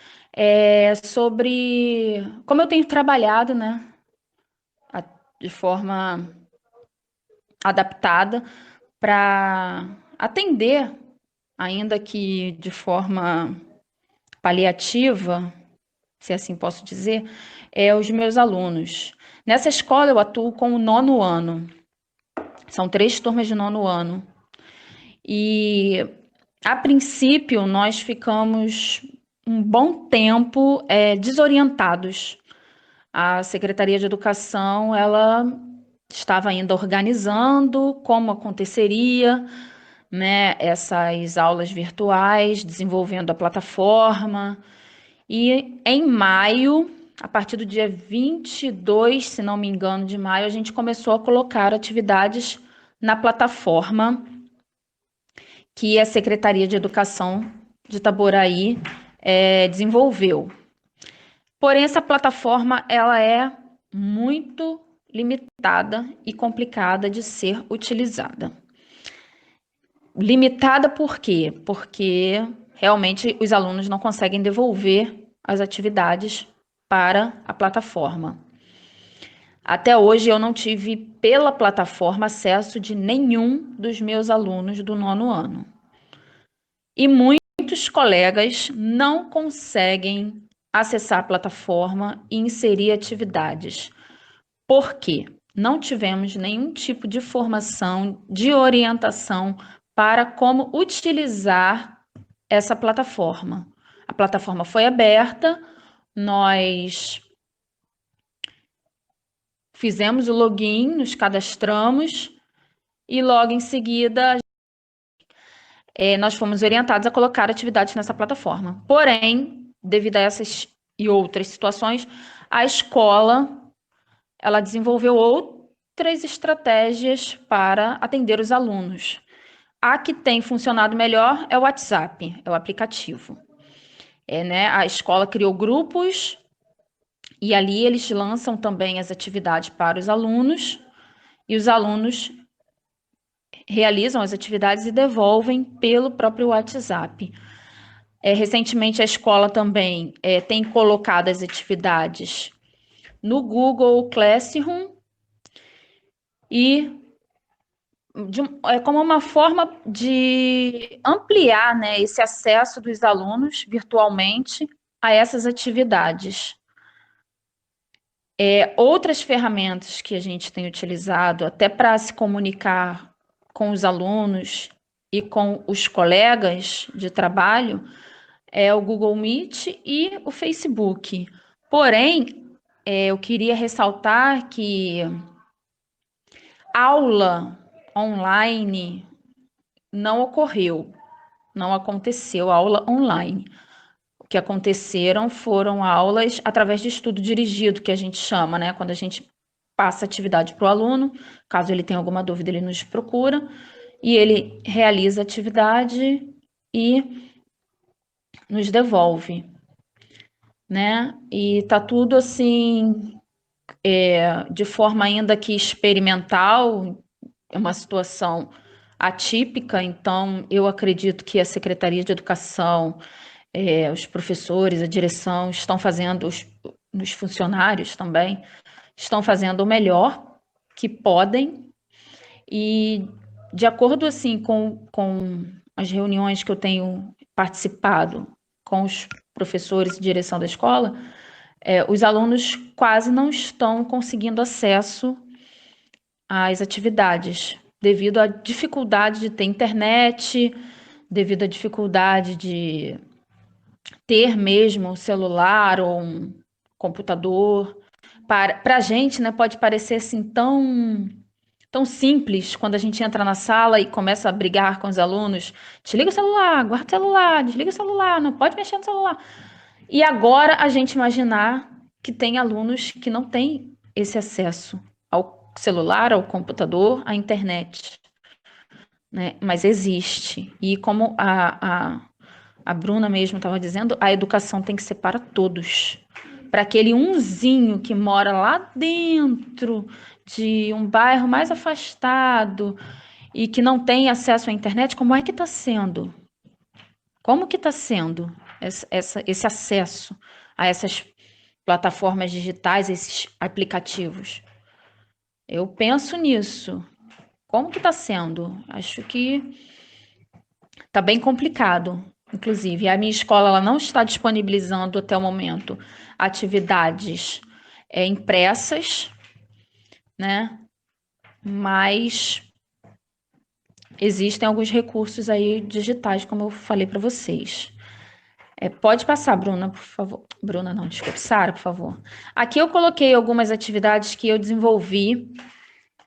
sobre como eu tenho trabalhado, né, de forma adaptada para atender, ainda que de forma paliativa, se assim posso dizer, os meus alunos. Nessa escola eu atuo com o 9º ano. São 3 turmas de 9º ano. E, a princípio, nós ficamos um bom tempo desorientados. A Secretaria de Educação, ela estava ainda organizando como aconteceria, né, essas aulas virtuais, desenvolvendo a plataforma. E em maio, a partir do dia 22, se não me engano, de maio, a gente começou a colocar atividades na plataforma que a Secretaria de Educação de Itaboraí desenvolveu. Porém, essa plataforma ela é muito limitada e complicada de ser utilizada. Limitada por quê? Porque realmente os alunos não conseguem devolver as atividades para a plataforma. Até hoje eu não tive pela plataforma acesso de nenhum dos meus alunos do 9º ano. E muitos colegas não conseguem acessar a plataforma e inserir atividades. Por quê? Não tivemos nenhum tipo de formação, de orientação para como utilizar essa plataforma. A plataforma foi aberta, nós fizemos o login, nos cadastramos e logo em seguida nós fomos orientados a colocar atividades nessa plataforma. Porém, devido a essas e outras situações, a escola ela desenvolveu outras estratégias para atender os alunos. A que tem funcionado melhor é o WhatsApp, é o aplicativo. Né? A escola criou grupos e ali eles lançam também as atividades para os alunos e os alunos realizam as atividades e devolvem pelo próprio WhatsApp. Recentemente, a escola também tem colocado as atividades no Google Classroom e como uma forma de ampliar, né, esse acesso dos alunos virtualmente a essas atividades. Outras ferramentas que a gente tem utilizado até para se comunicar com os alunos e com os colegas de trabalho é o Google Meet e o Facebook. Porém, eu queria ressaltar que aula online não ocorreu, não aconteceu aula online. O que aconteceram foram aulas através de estudo dirigido, que a gente chama, né? Quando a gente passa atividade para o aluno, caso ele tenha alguma dúvida, ele nos procura, e ele realiza a atividade e nos devolve, né? E tá tudo assim, de forma ainda que experimental, é uma situação atípica, então eu acredito que a Secretaria de Educação, os professores, a direção estão fazendo, os funcionários também, estão fazendo o melhor que podem, e de acordo assim com as reuniões que eu tenho participado com os professores e direção da escola, os alunos quase não estão conseguindo acesso às atividades, devido à dificuldade de ter internet, devido à dificuldade de ter mesmo um celular ou um computador. Para a gente, né, pode parecer assim tão simples quando a gente entra na sala e começa a brigar com os alunos. Desliga o celular, guarda o celular, desliga o celular, não pode mexer no celular. E agora a gente imaginar que tem alunos que não têm esse acesso ao celular, ao computador, à internet, né? Mas existe. E como a Bruna mesmo estava dizendo, a educação tem que ser para todos. Para aquele umzinho que mora lá dentro de um bairro mais afastado e que não tem acesso à internet, como é que está sendo? Como que está sendo esse acesso a essas plataformas digitais, esses aplicativos? Eu penso nisso. Como que está sendo? Acho que está bem complicado. Inclusive, a minha escola ela não está disponibilizando até o momento atividades impressas, né? Mas existem alguns recursos aí digitais, como eu falei para vocês. Pode passar, Bruna, por favor. Bruna, não, desculpe, Sara, por favor. Aqui eu coloquei algumas atividades que eu desenvolvi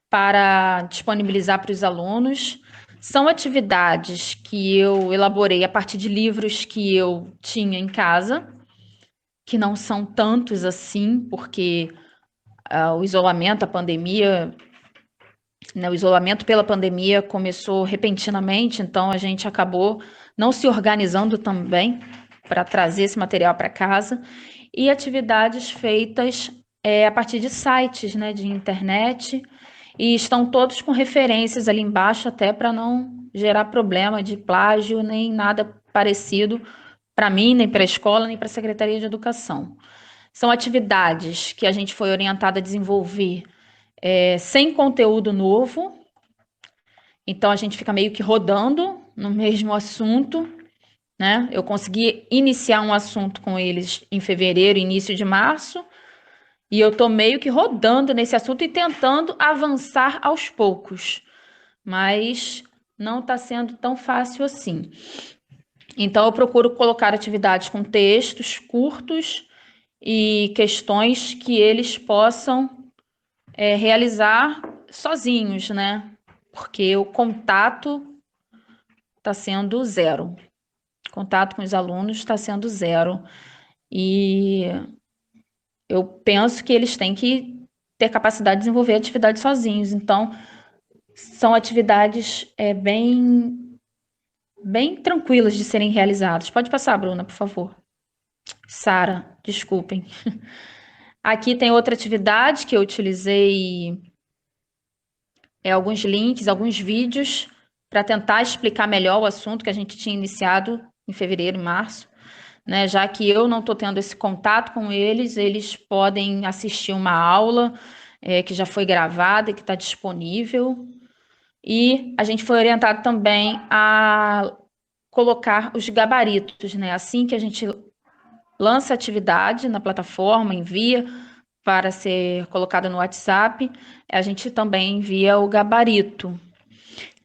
para disponibilizar para os alunos. São atividades que eu elaborei a partir de livros que eu tinha em casa, que não são tantos assim, porque o isolamento, a pandemia, né, o isolamento pela pandemia começou repentinamente, então a gente acabou não se organizando também para trazer esse material para casa, e atividades feitas a partir de sites, né, de internet, e estão todos com referências ali embaixo, até para não gerar problema de plágio, nem nada parecido para mim, nem para a escola, nem para a Secretaria de Educação. São atividades que a gente foi orientada a desenvolver sem conteúdo novo, então a gente fica meio que rodando no mesmo assunto, né? Eu consegui iniciar um assunto com eles em fevereiro, início de março, e eu tô meio que rodando nesse assunto e tentando avançar aos poucos, mas não está sendo tão fácil assim. Então eu procuro colocar atividades com textos curtos e questões que eles possam realizar sozinhos, né? Porque o contato está sendo zero. O contato com os alunos está sendo zero. E eu penso que eles têm que ter capacidade de desenvolver atividades sozinhos. Então, são atividades bem tranquilas de serem realizadas. Pode passar, Bruna, por favor. Sara, desculpem. Aqui tem outra atividade que eu utilizei alguns links, alguns vídeos para tentar explicar melhor o assunto que a gente tinha iniciado em fevereiro e março, né? Já que eu não estou tendo esse contato com eles, eles podem assistir uma aula que já foi gravada e que está disponível. E a gente foi orientado também a colocar os gabaritos, né? Assim que a gente lança a atividade na plataforma, envia para ser colocada no WhatsApp, a gente também envia o gabarito,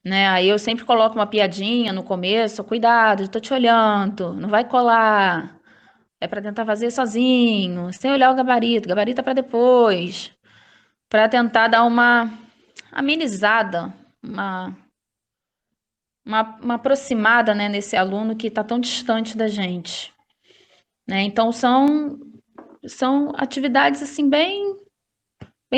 né? Aí eu sempre coloco uma piadinha no começo, cuidado, estou te olhando, não vai colar, é para tentar fazer sozinho, sem olhar o gabarito é para depois, para tentar dar uma amenizada, uma aproximada, né, nesse aluno que está tão distante da gente, né? Então são atividades assim bem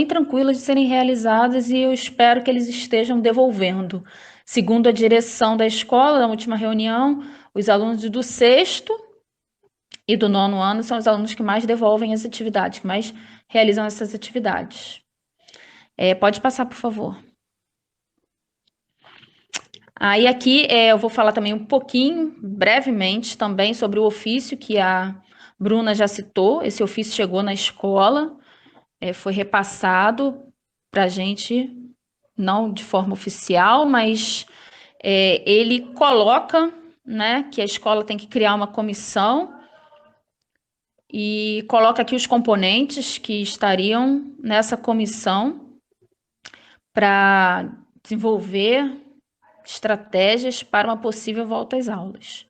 tranquilas de serem realizadas, e eu espero que eles estejam devolvendo. Segundo a direção da escola, na última reunião, os alunos do 6º e do 9º ano são os alunos que mais devolvem as atividades, que mais realizam essas atividades. Pode passar, por favor. Aí aqui eu vou falar também um pouquinho, brevemente, também sobre o ofício que a Bruna já citou. Esse ofício chegou na escola, foi repassado para a gente, não de forma oficial, mas ele coloca, né, que a escola tem que criar uma comissão e coloca aqui os componentes que estariam nessa comissão para desenvolver estratégias para uma possível volta às aulas,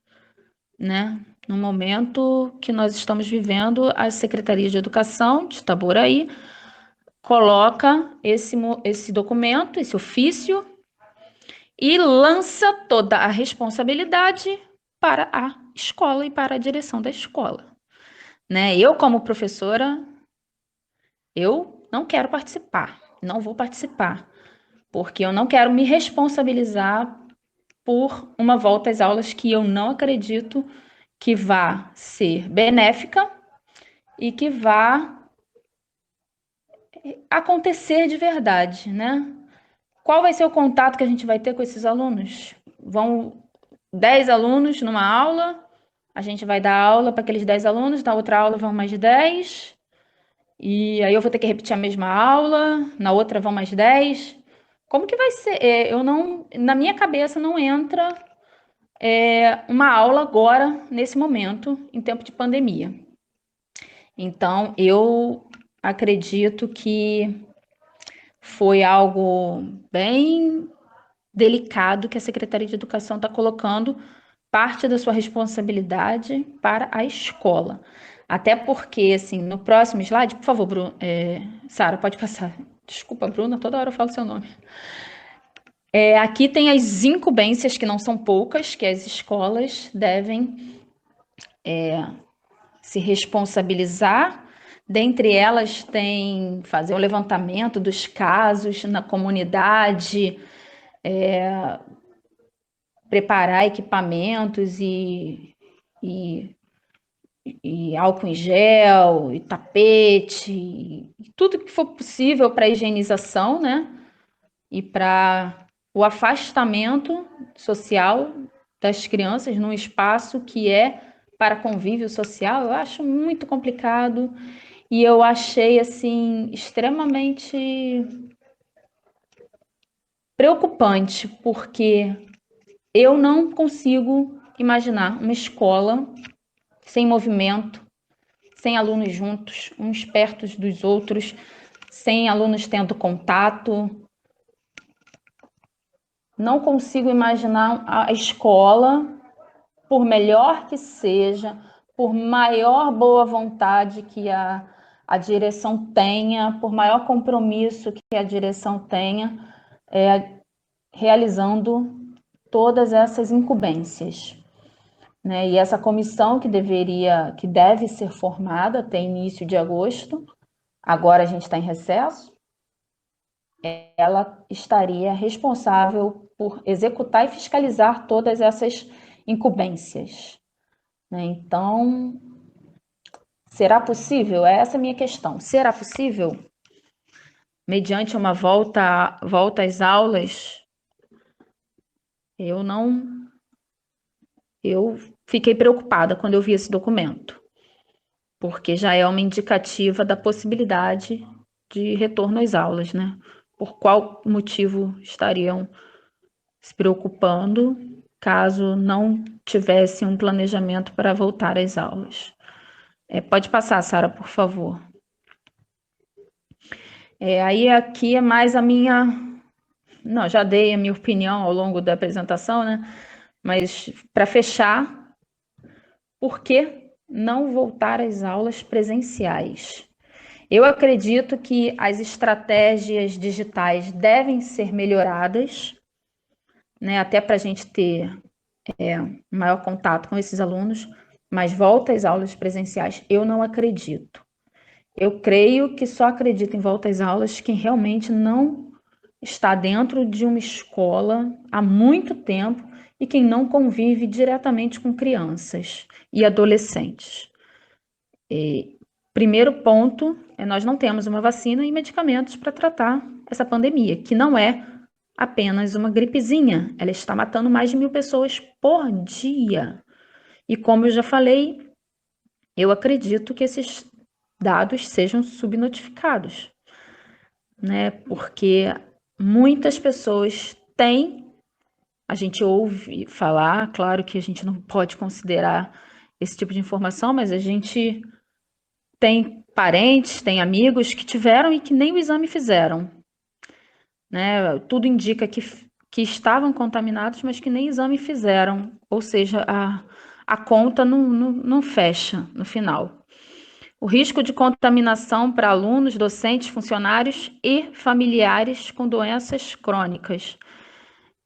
né? No momento que nós estamos vivendo, a Secretaria de Educação de Itaboraí coloca esse documento, esse ofício, e lança toda a responsabilidade para a escola e para a direção da escola, né? Eu, como professora, eu não quero participar, não vou participar, porque eu não quero me responsabilizar por uma volta às aulas que eu não acredito que vá ser benéfica e que vá acontecer de verdade, né? Qual vai ser o contato que a gente vai ter com esses alunos? Vão 10 alunos numa aula, a gente vai dar aula para aqueles 10 alunos, na outra aula vão mais 10, e aí eu vou ter que repetir a mesma aula, na outra vão mais 10. Como que vai ser? Na minha cabeça não entra uma aula agora, nesse momento, em tempo de pandemia. Então, eu acredito que foi algo bem delicado que a Secretaria de Educação está colocando parte da sua responsabilidade para a escola. Até porque, assim, no próximo slide, por favor, Sara, pode passar. Desculpa, Bruna, toda hora eu falo seu nome. Aqui tem as incumbências, que não são poucas, que as escolas devem se responsabilizar. Dentre elas tem fazer o levantamento dos casos na comunidade, preparar equipamentos e álcool em gel, e tapete, e tudo que for possível para a higienização, né? E para o afastamento social das crianças num espaço que é para convívio social. Eu acho muito complicado e eu achei, assim, extremamente preocupante, porque eu não consigo imaginar uma escola sem movimento, sem alunos juntos, uns perto dos outros, sem alunos tendo contato. Não consigo imaginar a escola, por melhor que seja, por maior boa vontade que a direção tenha, por maior compromisso que a direção tenha, realizando todas essas incumbências, né? E essa comissão que deve ser formada até início de agosto, agora a gente está em recesso, ela estaria responsável por executar e fiscalizar todas essas incumbências, né? Então, será possível? Essa é a minha questão. Será possível, mediante uma volta às aulas? Eu fiquei preocupada quando eu vi esse documento, porque já é uma indicativa da possibilidade de retorno às aulas, né? Por qual motivo estariam se preocupando caso não tivesse um planejamento para voltar às aulas? Pode passar, Sara, por favor. Aí aqui é mais a minha... Não, já dei a minha opinião ao longo da apresentação, né? Mas para fechar, por que não voltar às aulas presenciais? Eu acredito que as estratégias digitais devem ser melhoradas, né? Até para a gente ter maior contato com esses alunos, mas volta às aulas presenciais, eu não acredito. Eu creio que só acredito em volta às aulas quem realmente não está dentro de uma escola há muito tempo e quem não convive diretamente com crianças e adolescentes. Primeiro ponto, nós não temos uma vacina e medicamentos para tratar essa pandemia, que não é apenas uma gripezinha. Ela está matando mais de 1.000 pessoas por dia. E como eu já falei, eu acredito que esses dados sejam subnotificados, né? Porque muitas pessoas têm, a gente ouve falar, claro que a gente não pode considerar esse tipo de informação, mas a gente tem parentes, tem amigos que tiveram e que nem o exame fizeram, né? Tudo indica que estavam contaminados, mas que nem exame fizeram, ou seja, a conta não fecha no final. O risco de contaminação para alunos, docentes, funcionários e familiares com doenças crônicas.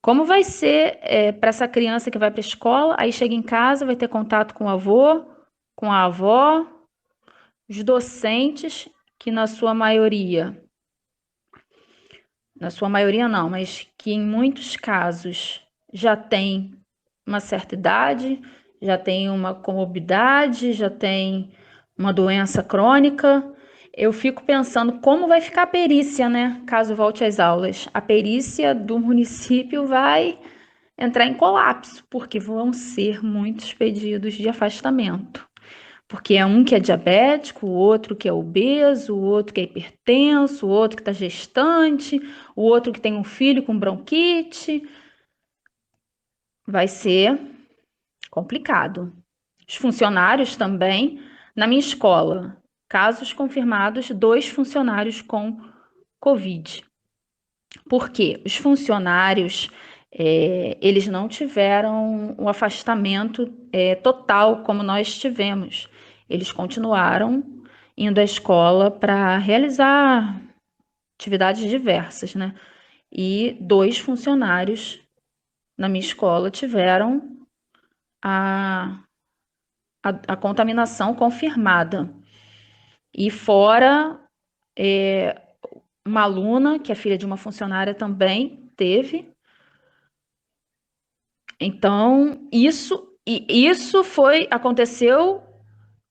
Como vai ser para essa criança que vai para a escola, aí chega em casa, vai ter contato com o avô, com a avó, os docentes, que na sua maioria não, mas que em muitos casos já tem uma certa idade, já tem uma comorbidade, já tem uma doença crônica. Eu fico pensando como vai ficar a perícia, né? Caso volte às aulas. A perícia do município vai entrar em colapso, porque vão ser muitos pedidos de afastamento. Porque é um que é diabético, o outro que é obeso, o outro que é hipertenso, o outro que está gestante, o outro que tem um filho com bronquite. Vai ser complicado. Os funcionários também. Na minha escola, casos confirmados, 2 funcionários com Covid. Por quê? Os funcionários, eles não tiveram um afastamento total como nós tivemos. Eles continuaram indo à escola para realizar atividades diversas, né? E 2 funcionários na minha escola tiveram a contaminação confirmada. E fora, uma aluna, que é filha de uma funcionária também, teve. Então, isso aconteceu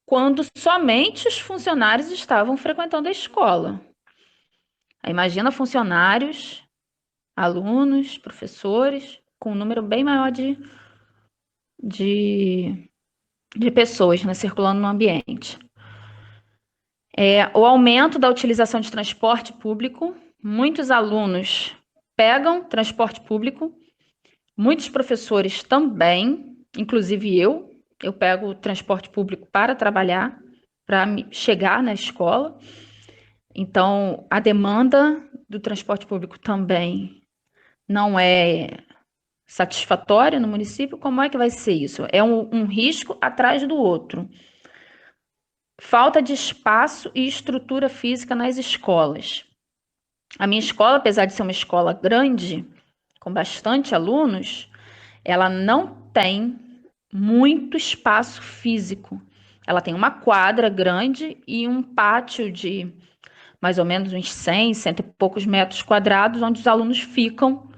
quando somente os funcionários estavam frequentando a escola. Aí, imagina funcionários, alunos, professores, com um número bem maior de pessoas, né, circulando no ambiente. O aumento da utilização de transporte público, muitos alunos pegam transporte público, muitos professores também, inclusive eu pego o transporte público para trabalhar, para chegar na escola. Então, a demanda do transporte público também não é satisfatória no município. Como é que vai ser isso? É um risco atrás do outro. Falta de espaço e estrutura física nas escolas. A minha escola, apesar de ser uma escola grande, com bastante alunos, ela não tem muito espaço físico. Ela tem uma quadra grande e um pátio de mais ou menos uns 100 e poucos metros quadrados, onde os alunos ficam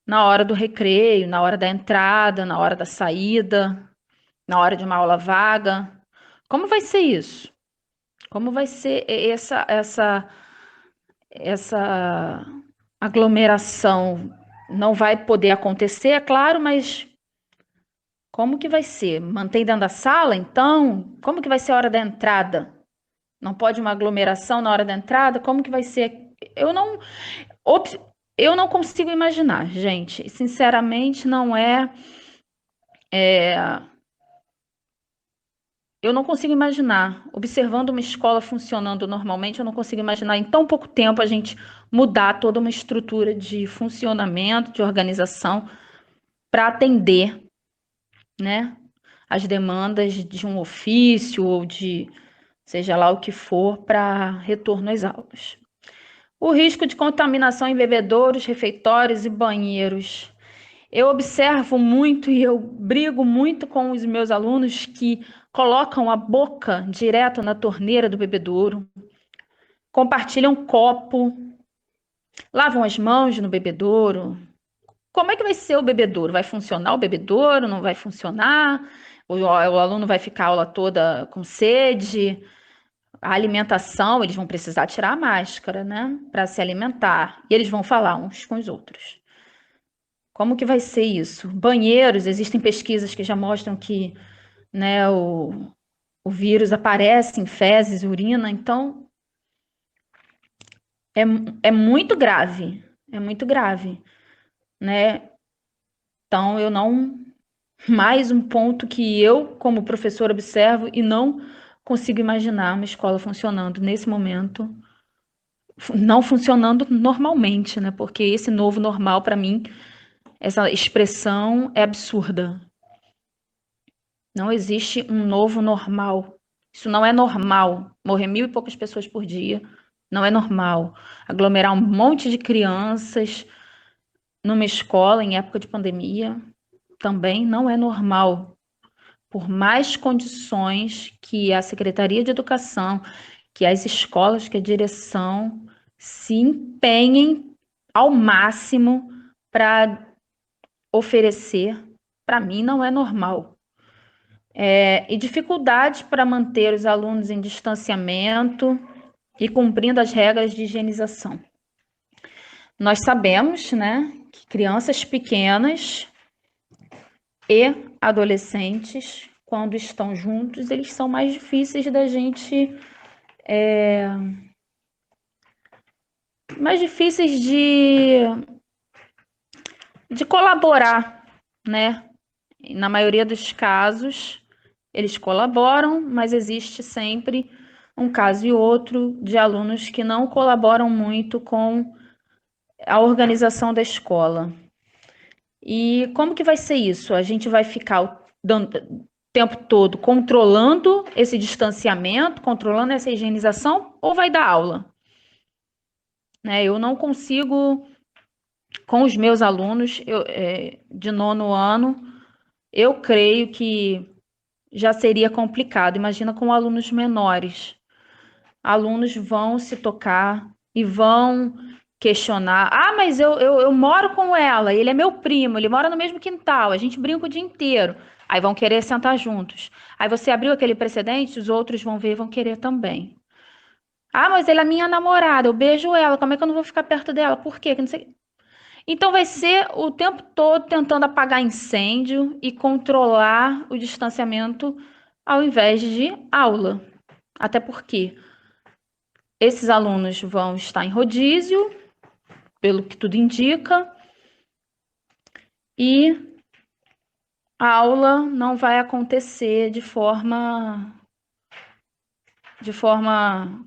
na hora do recreio, na hora da entrada, na hora da saída, na hora de uma aula vaga. Como vai ser isso? Como vai ser essa aglomeração? Não vai poder acontecer, é claro, mas como que vai ser? Mantém dentro da sala, então? Como que vai ser a hora da entrada? Não pode uma aglomeração na hora da entrada? Como que vai ser? Eu não consigo imaginar, gente. Sinceramente, não é... Eu não consigo imaginar, observando uma escola funcionando normalmente, eu não consigo imaginar em tão pouco tempo a gente mudar toda uma estrutura de funcionamento, de organização, para atender, né, as demandas de um ofício ou de seja lá o que for para retorno às aulas. O risco de contaminação em bebedouros, refeitórios e banheiros. Eu observo muito e eu brigo muito com os meus alunos que colocam a boca direto na torneira do bebedouro, compartilham copo, lavam as mãos no bebedouro. Como é que vai ser o bebedouro? Vai funcionar o bebedouro? Não vai funcionar? O aluno vai ficar a aula toda com sede? A alimentação, eles vão precisar tirar a máscara, né, para se alimentar. E eles vão falar uns com os outros. Como que vai ser isso? Banheiros, existem pesquisas que já mostram que, né, o vírus aparece em fezes, urina, então é muito grave, né? Então eu não, mais um ponto que eu, como professor, observo e não consigo imaginar uma escola funcionando nesse momento, não funcionando normalmente, né? Porque esse novo normal, para mim, essa expressão é absurda. Não existe um novo normal. Isso não é normal. Morrer 1.000 e poucas pessoas por dia não é normal. Aglomerar um monte de crianças numa escola em época de pandemia também não é normal. Por mais condições que a Secretaria de Educação, que as escolas, que a direção se empenhem ao máximo para oferecer, para mim não é normal. E dificuldades para manter os alunos em distanciamento e cumprindo as regras de higienização. Nós sabemos, né, que crianças pequenas e adolescentes, quando estão juntos, eles são mais difíceis da gente... mais difíceis de colaborar, né? Na maioria dos casos, eles colaboram, mas existe sempre um caso e outro de alunos que não colaboram muito com a organização da escola. E como que vai ser isso? A gente vai ficar o tempo todo controlando esse distanciamento, controlando essa higienização, ou vai dar aula? Né? Eu não consigo, com os meus alunos de 9º ano, eu creio que já seria complicado. Imagina com alunos menores. Alunos vão se tocar e vão questionar. Ah, mas eu moro com ela, ele é meu primo, ele mora no mesmo quintal, a gente brinca o dia inteiro. Aí vão querer sentar juntos. Aí você abriu aquele precedente, os outros vão ver e vão querer também. Ah, mas ela é minha namorada, eu beijo ela, como é que eu não vou ficar perto dela? Por quê? Não sei. Então vai ser o tempo todo tentando apagar incêndio e controlar o distanciamento ao invés de aula. Até porque esses alunos vão estar em rodízio, pelo que tudo indica, e a aula não vai acontecer de forma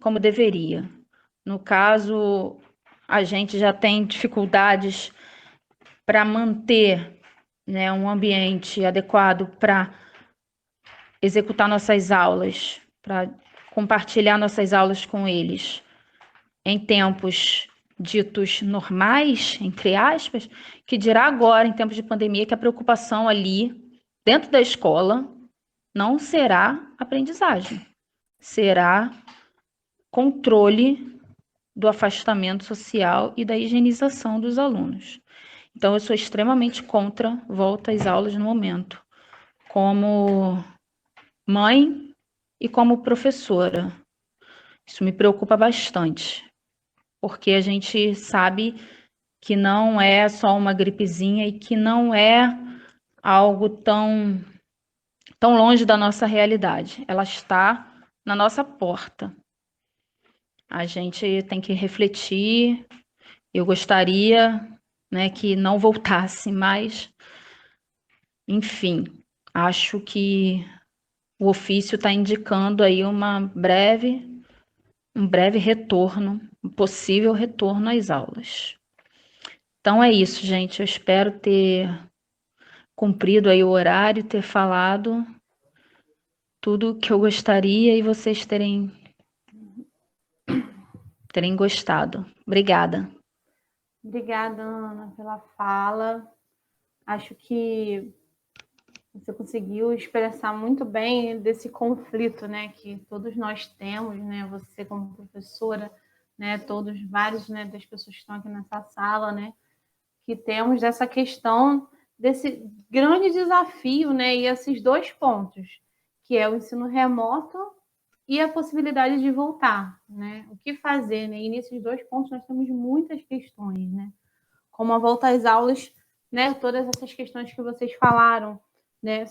como deveria. No caso, a gente já tem dificuldades para manter, né, um ambiente adequado para executar nossas aulas, para compartilhar nossas aulas com eles em tempos ditos normais, entre aspas, que dirá agora, em tempos de pandemia, que a preocupação ali, dentro da escola, não será aprendizagem, será controle do afastamento social e da higienização dos alunos. Então, eu sou extremamente contra volta às aulas no momento, como mãe e como professora. Isso me preocupa bastante, porque a gente sabe que não é só uma gripezinha e que não é algo tão longe da nossa realidade. Ela está na nossa porta. A gente tem que refletir. Eu gostaria, né, que não voltasse, mas, enfim, acho que o ofício está indicando aí um breve retorno, um possível retorno às aulas. Então é isso, gente. Eu espero ter cumprido aí o horário, ter falado tudo o que eu gostaria e vocês terem gostado. Obrigada. Obrigada, Ana, pela fala. Acho que você conseguiu expressar muito bem desse conflito, né, que todos nós temos, né, você como professora, né, vários, né, das pessoas que estão aqui nessa sala, né, que temos dessa questão desse grande desafio, né, e esses 2 pontos, que é o ensino remoto e a possibilidade de voltar, né? O que fazer, né? E nesses 2 pontos nós temos muitas questões, né? Como a volta às aulas, né? Todas essas questões que vocês falaram, né?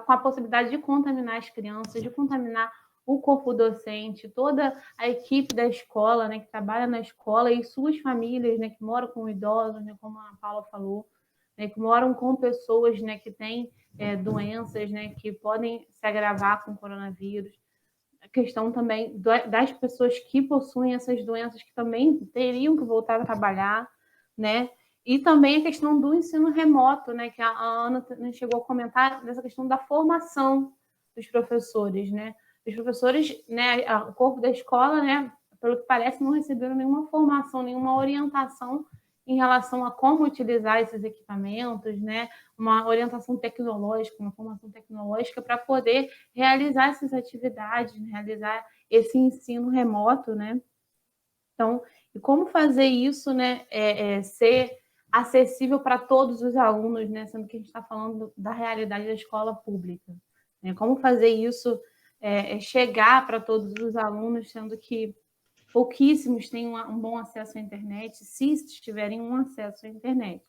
Com a possibilidade de contaminar as crianças, de contaminar o corpo docente, toda a equipe da escola, né, que trabalha na escola, e suas famílias, né, que moram com idosos, né, como a Paula falou, né, que moram com pessoas, né, que têm doenças, né, que podem se agravar com o coronavírus. A questão também das pessoas que possuem essas doenças, que também teriam que voltar a trabalhar, né? E também a questão do ensino remoto, né? Que a Ana chegou a comentar, dessa questão da formação dos professores, né? Os professores, né? O corpo da escola, né? Pelo que parece, não receberam nenhuma formação, nenhuma orientação em relação a como utilizar esses equipamentos, né? Uma orientação tecnológica, uma formação tecnológica para poder realizar essas atividades, realizar esse ensino remoto, né? Então, e como fazer isso, né? Ser acessível para todos os alunos, né? Sendo que a gente está falando da realidade da escola pública, né? Como fazer isso chegar para todos os alunos, sendo que pouquíssimos têm um bom acesso à internet, se tiverem um acesso à internet,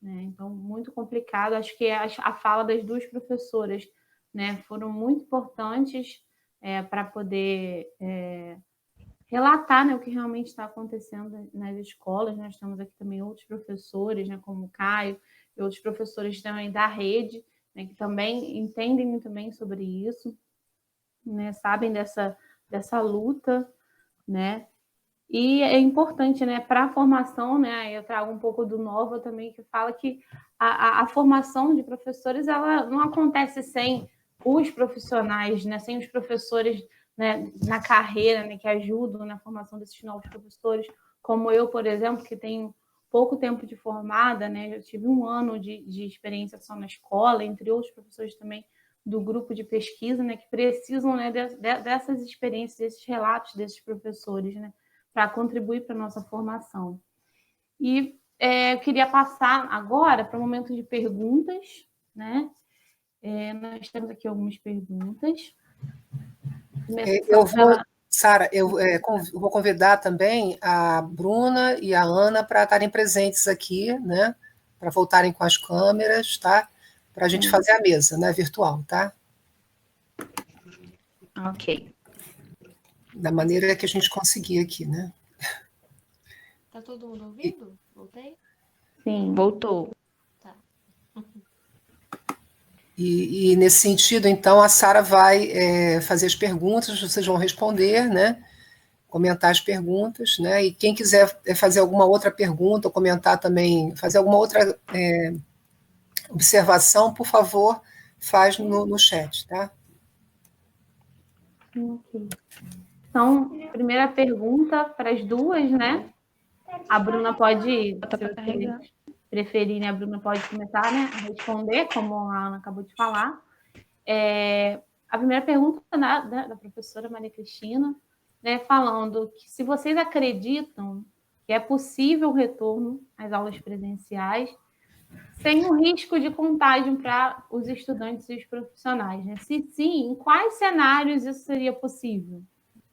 né? Então, muito complicado. Acho que a fala das 2 professoras, né, foram muito importantes para poder relatar, né, o que realmente está acontecendo nas escolas. Nós temos aqui também outros professores, né, como o Caio, e outros professores também da rede, né, que também entendem muito bem sobre isso, né, sabem dessa luta, né? E é importante, né, para a formação, né, eu trago um pouco do Nova também, que fala que a formação de professores, ela não acontece sem os profissionais, né, sem os professores, né, na carreira, né, que ajudam na formação desses novos professores, como eu, por exemplo, que tenho pouco tempo de formada, né, eu tive 1 ano de experiência só na escola, entre outros professores também do grupo de pesquisa, né, que precisam, né, dessas experiências, desses relatos desses professores, né, para contribuir para a nossa formação. E eu queria passar agora para o momento de perguntas, né? Nós temos aqui algumas perguntas. Eu vou, Sara, eu vou convidar também a Bruna e a Ana para estarem presentes aqui, né? Para voltarem com as câmeras, tá? Para a gente fazer a mesa, né? Virtual, tá? Ok. Da maneira que a gente conseguir aqui, né? Tá todo mundo ouvindo? Voltei? Sim, voltou. Tá. E nesse sentido, então, a Sara vai fazer as perguntas, vocês vão responder, né? Comentar as perguntas, né? E quem quiser fazer alguma outra pergunta, ou comentar também, fazer alguma outra observação, por favor, faz no chat, tá? Ok. Então, primeira pergunta para as 2, né? A Bruna pode, se vocês preferirem, a Bruna pode começar, né, a responder, como a Ana acabou de falar. A primeira pergunta da professora Maria Cristina, né, falando que se vocês acreditam que é possível o retorno às aulas presenciais sem o risco de contágio para os estudantes e os profissionais, né? Se sim, em quais cenários isso seria possível,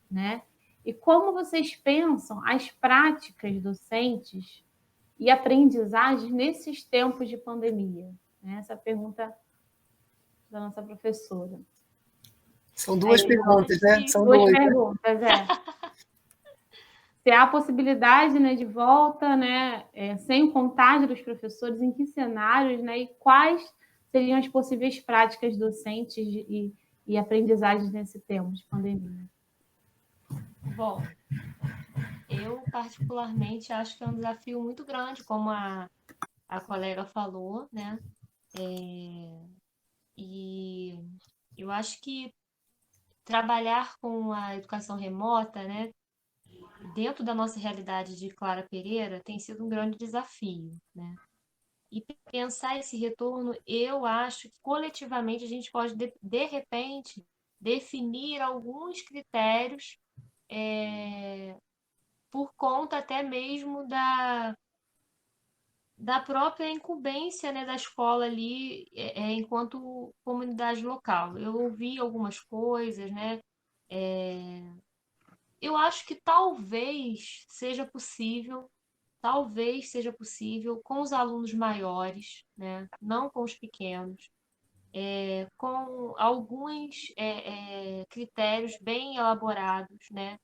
né? E como vocês pensam as práticas docentes e aprendizagem nesses tempos de pandemia? Essa pergunta da nossa professora. São 2 perguntas, né? São 2 2. perguntas, Se há a possibilidade, né, de volta, né, sem o contágio dos professores, em que cenários, né, e quais seriam as possíveis práticas docentes e aprendizagens nesse tempo de pandemia? Bom, eu particularmente acho que é um desafio muito grande, como a colega falou, né? E eu acho que trabalhar com a educação remota, né, dentro da nossa realidade de Clara Pereira, tem sido um grande desafio, né? E pensar esse retorno, eu acho que coletivamente a gente pode, de repente, definir alguns critérios por conta até mesmo da própria incumbência, né, da escola ali, enquanto comunidade local. Eu ouvi algumas coisas, né? Eu acho que talvez seja possível com os alunos maiores, né? Não com os pequenos, com alguns critérios bem elaborados, né?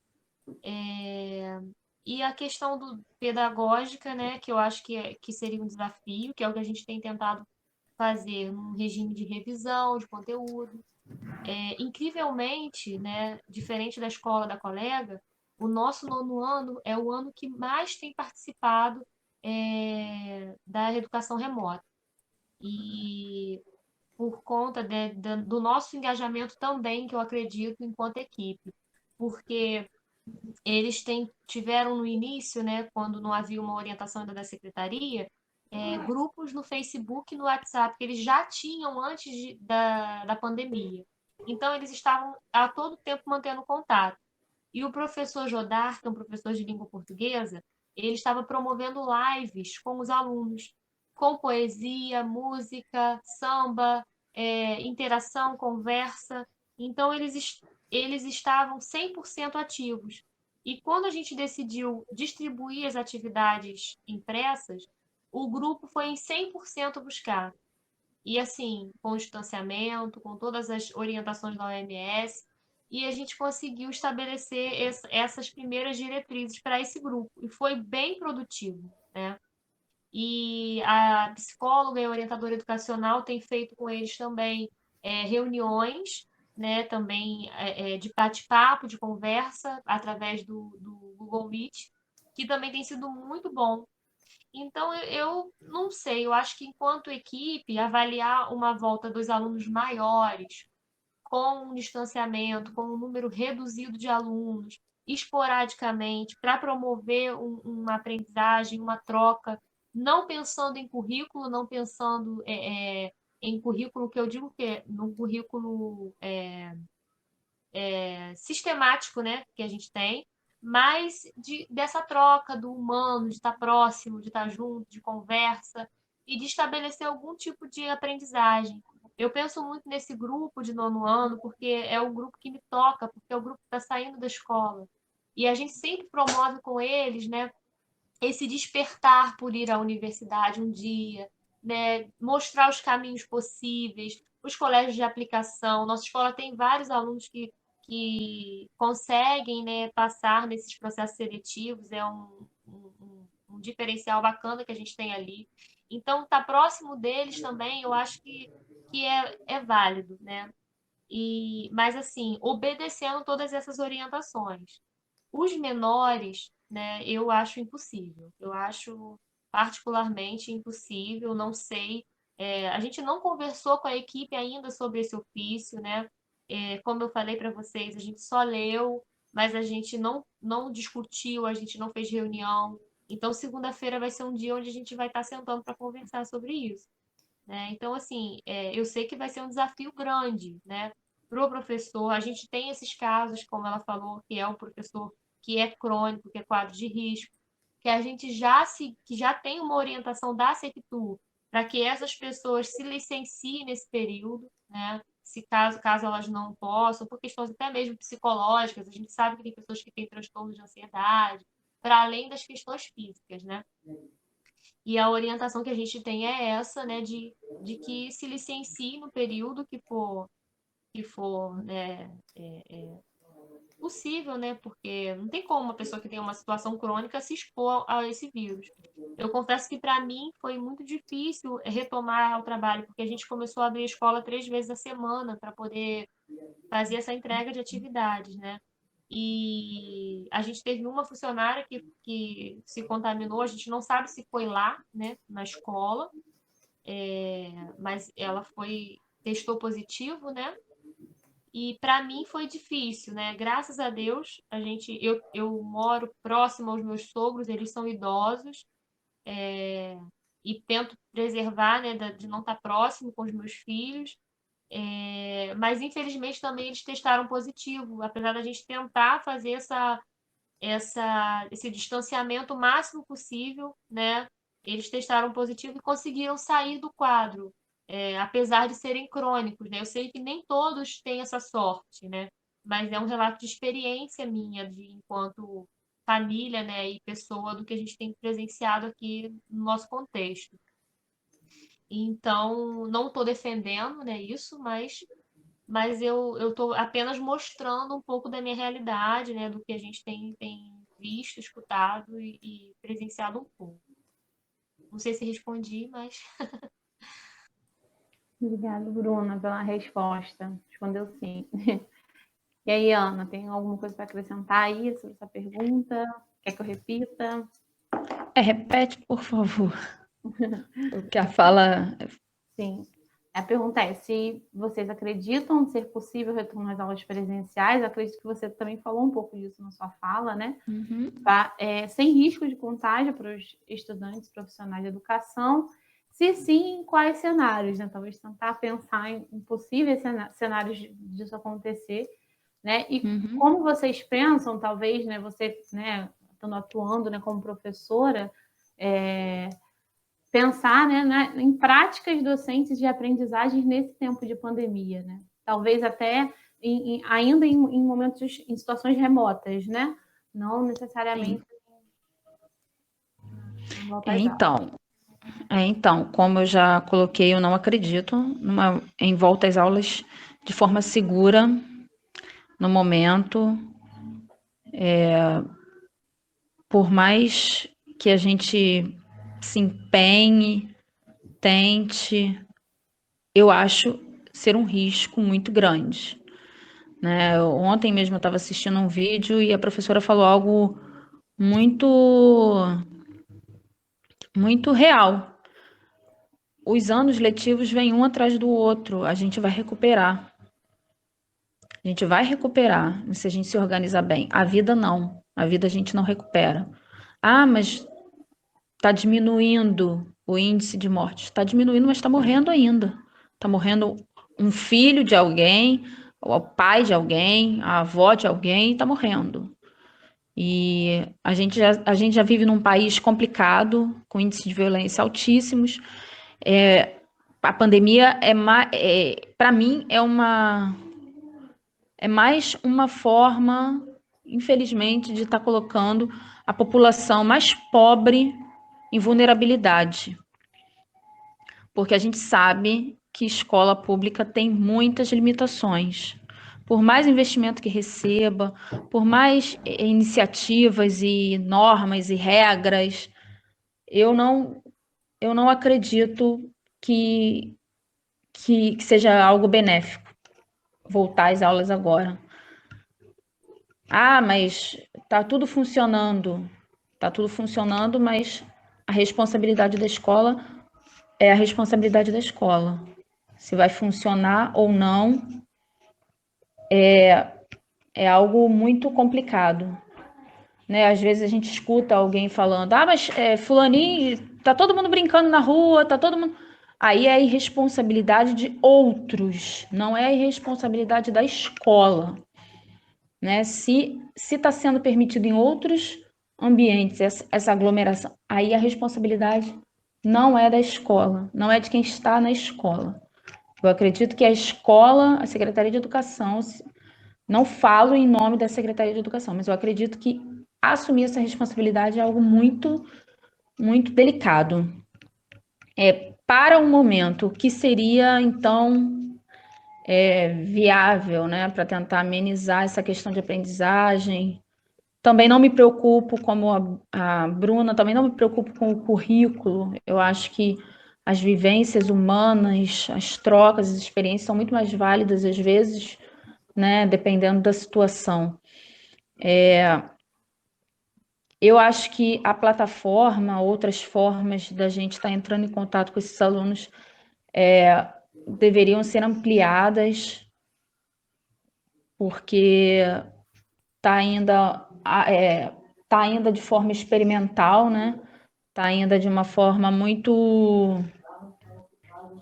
E a questão pedagógica, né, que eu acho que seria um desafio, que é o que a gente tem tentado fazer num regime de revisão de conteúdo. Incrivelmente, né, diferente da escola da colega, o nosso nono ano é o ano que mais tem participado da educação remota. E por conta do nosso engajamento também, que eu acredito, enquanto equipe. Porque eles tiveram no início, né, quando não havia uma orientação ainda da secretaria, grupos no Facebook e no WhatsApp, que eles já tinham antes da pandemia. Então, eles estavam a todo tempo mantendo contato. E o professor Jodar, que é um professor de língua portuguesa, ele estava promovendo lives com os alunos, com poesia, música, samba, interação, conversa. Então, eles estavam 100% ativos. E quando a gente decidiu distribuir as atividades impressas, o grupo foi em 100% buscar. E assim, com o distanciamento, com todas as orientações da OMS, e a gente conseguiu estabelecer essas primeiras diretrizes para esse grupo. E foi bem produtivo, né? E a psicóloga e a orientadora educacional tem feito com eles também reuniões, né, também de bate-papo, de conversa, através do Google Meet, que também tem sido muito bom. Então, eu não sei, eu acho que enquanto equipe, avaliar uma volta dos alunos maiores, com um distanciamento, com um número reduzido de alunos, esporadicamente, para promover uma aprendizagem, uma troca, não pensando em currículo, não pensando em currículo, que eu digo que num currículo sistemático, né, que a gente tem, mas dessa troca do humano, de estar próximo, de estar junto, de conversa e de estabelecer algum tipo de aprendizagem. Eu penso muito nesse grupo de nono ano, porque é o grupo que me toca, porque é o grupo que está saindo da escola. E a gente sempre promove com eles, né, esse despertar por ir à universidade um dia, né, mostrar os caminhos possíveis, os colégios de aplicação. Nossa escola tem vários alunos que conseguem, né, passar nesses processos seletivos, é um diferencial bacana que a gente tem ali. Então, estar próximo deles também, eu acho que é válido, né? Mas, assim, obedecendo todas essas orientações. Os menores, né, eu acho impossível. Eu acho particularmente impossível, não sei. A gente não conversou com a equipe ainda sobre esse ofício, né? Como eu falei para vocês, a gente só leu, mas a gente não discutiu, a gente não fez reunião. Então, segunda-feira vai ser um dia onde a gente vai estar sentando para conversar sobre isso, né? Então, assim, eu sei que vai ser um desafio grande, né? Para o professor, a gente tem esses casos, como ela falou, que é um professor que é crônico, que é quadro de risco, que a gente que já tem uma orientação da CEPTU para que essas pessoas se licenciem nesse período, né? Se caso elas não possam, por questões até mesmo psicológicas, a gente sabe que tem pessoas que têm transtorno de ansiedade, para além das questões físicas, né? E a orientação que a gente tem é essa, né, de que se licencie no período que for né, possível, né, porque não tem como uma pessoa que tem uma situação crônica se expor a esse vírus. Eu confesso que para mim foi muito difícil retomar o trabalho, porque a gente começou a abrir a escola 3 vezes a semana para poder fazer essa entrega de atividades, né? E a gente teve uma funcionária que se contaminou, a gente não sabe se foi lá, né, na escola, mas ela testou positivo, né? E para mim foi difícil, né? Graças a Deus, eu moro próximo aos meus sogros, eles são idosos, e tento preservar, né, de não estar próximo com os meus filhos. Mas infelizmente também eles testaram positivo, apesar da gente tentar fazer esse distanciamento o máximo possível, né? eles testaram positivo e conseguiram sair do quadro, apesar de serem crônicos, né? Eu sei que nem todos têm essa sorte, né? Mas é um relato de experiência minha, de enquanto família, né, e pessoa, do que a gente tem presenciado aqui no nosso contexto. Então, não estou defendendo, né, isso, mas eu estou apenas mostrando um pouco da minha realidade, né, do que a gente tem visto, escutado e presenciado um pouco. Não sei se respondi, mas Obrigada, Bruna, pela resposta. Respondeu sim. E aí, Ana, tem alguma coisa para acrescentar aí sobre essa pergunta? Quer que eu repita? Repete, por favor. O que a fala. Sim. A pergunta é se vocês acreditam ser possível retorno às aulas presenciais. Eu acredito que você também falou um pouco disso na sua fala, né? Uhum. Sem risco de contágio para os estudantes profissionais de educação. Se sim, quais cenários, né? Talvez tentar pensar em possíveis cenários disso acontecer, né? E como vocês pensam, talvez, né? Você, né, estando atuando, né, como professora, pensar, né, em práticas docentes de aprendizagem nesse tempo de pandemia, né? Talvez até ainda em momentos, em situações remotas, né? Não necessariamente. Então, como eu já coloquei, eu não acredito em volta às aulas de forma segura no momento. Por mais que a gente se empenhe, tente, eu acho ser um risco muito grande. Né? Ontem mesmo eu estava assistindo um vídeo e a professora falou algo muito, muito real. Os anos letivos vêm um atrás do outro, a gente vai recuperar. A gente vai recuperar se a gente se organizar bem. A vida não. A vida a gente não recupera. Ah, mas está diminuindo o índice de mortes. Está diminuindo, mas está morrendo ainda. Está morrendo um filho de alguém, o pai de alguém, a avó de alguém, está morrendo. E a gente já vive num país complicado, com índices de violência altíssimos. A pandemia para mim, é mais uma forma, infelizmente, de estar colocando a população mais pobre em vulnerabilidade. Porque a gente sabe que escola pública tem muitas limitações. Por mais investimento que receba, por mais iniciativas e normas e regras, eu não acredito que seja algo benéfico voltar às aulas agora. Ah, mas tá tudo funcionando. Tá tudo funcionando, mas a responsabilidade da escola é a responsabilidade da escola. Se vai funcionar ou não é algo muito complicado. Né? Às vezes a gente escuta alguém falando, mas fulaninho, tá todo mundo brincando na rua, tá todo mundo... Aí é a irresponsabilidade de outros, não é a irresponsabilidade da escola. Né? Se está sendo permitido em outros ambientes essa aglomeração, aí a responsabilidade não é da escola, não é de quem está na escola. Eu acredito que a escola, a Secretaria de Educação, não falo em nome da Secretaria de Educação, mas eu acredito que assumir essa responsabilidade é algo muito, muito delicado. Para um momento que seria, então, viável, né, para tentar amenizar essa questão de aprendizagem. Também não me preocupo, como a Bruna, também não me preocupo com o currículo. Eu acho que as vivências humanas, as trocas, as experiências são muito mais válidas, às vezes, né, dependendo da situação. Eu acho que a plataforma, outras formas da gente estar entrando em contato com esses alunos deveriam ser ampliadas, porque está ainda de forma experimental, né? Está ainda de uma forma muito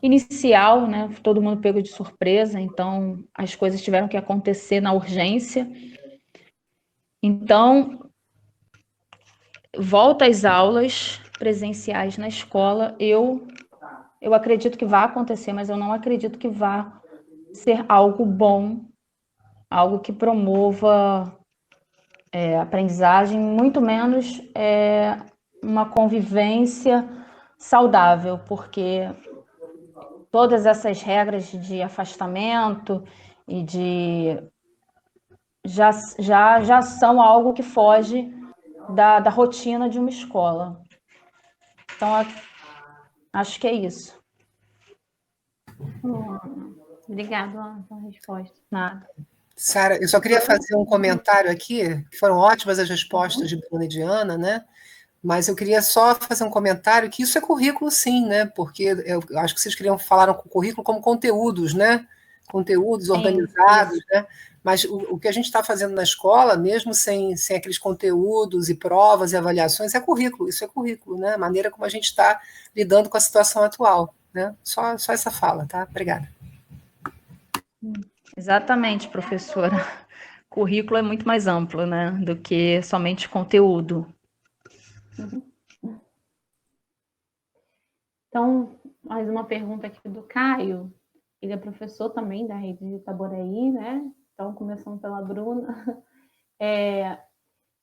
inicial, né? Todo mundo pego de surpresa, então as coisas tiveram que acontecer na urgência. Então, volta às aulas, presenciais na escola, eu acredito que vai acontecer, mas eu não acredito que vá ser algo bom, algo que promova aprendizagem, muito menos uma convivência saudável, porque todas essas regras de afastamento e já são algo que foge da rotina de uma escola. Então, acho que é isso. Obrigada pela resposta. Nada. Sara, eu só queria fazer um comentário aqui, que foram ótimas as respostas de Bruna e de Ana, né? Mas eu queria só fazer um comentário que isso é currículo, sim, né? Porque eu acho que vocês falaram com currículo como conteúdos, né? Conteúdos organizados, né? Mas o que a gente está fazendo na escola, mesmo sem aqueles conteúdos e provas e avaliações, é currículo, isso é currículo, né? A maneira como a gente está lidando com a situação atual, né? Só essa fala, tá? Obrigada. Exatamente, professora. Currículo é muito mais amplo, né, do que somente conteúdo. Então, mais uma pergunta aqui do Caio. Ele é professor também da rede de Itaboraí, né? Então, começando pela Bruna.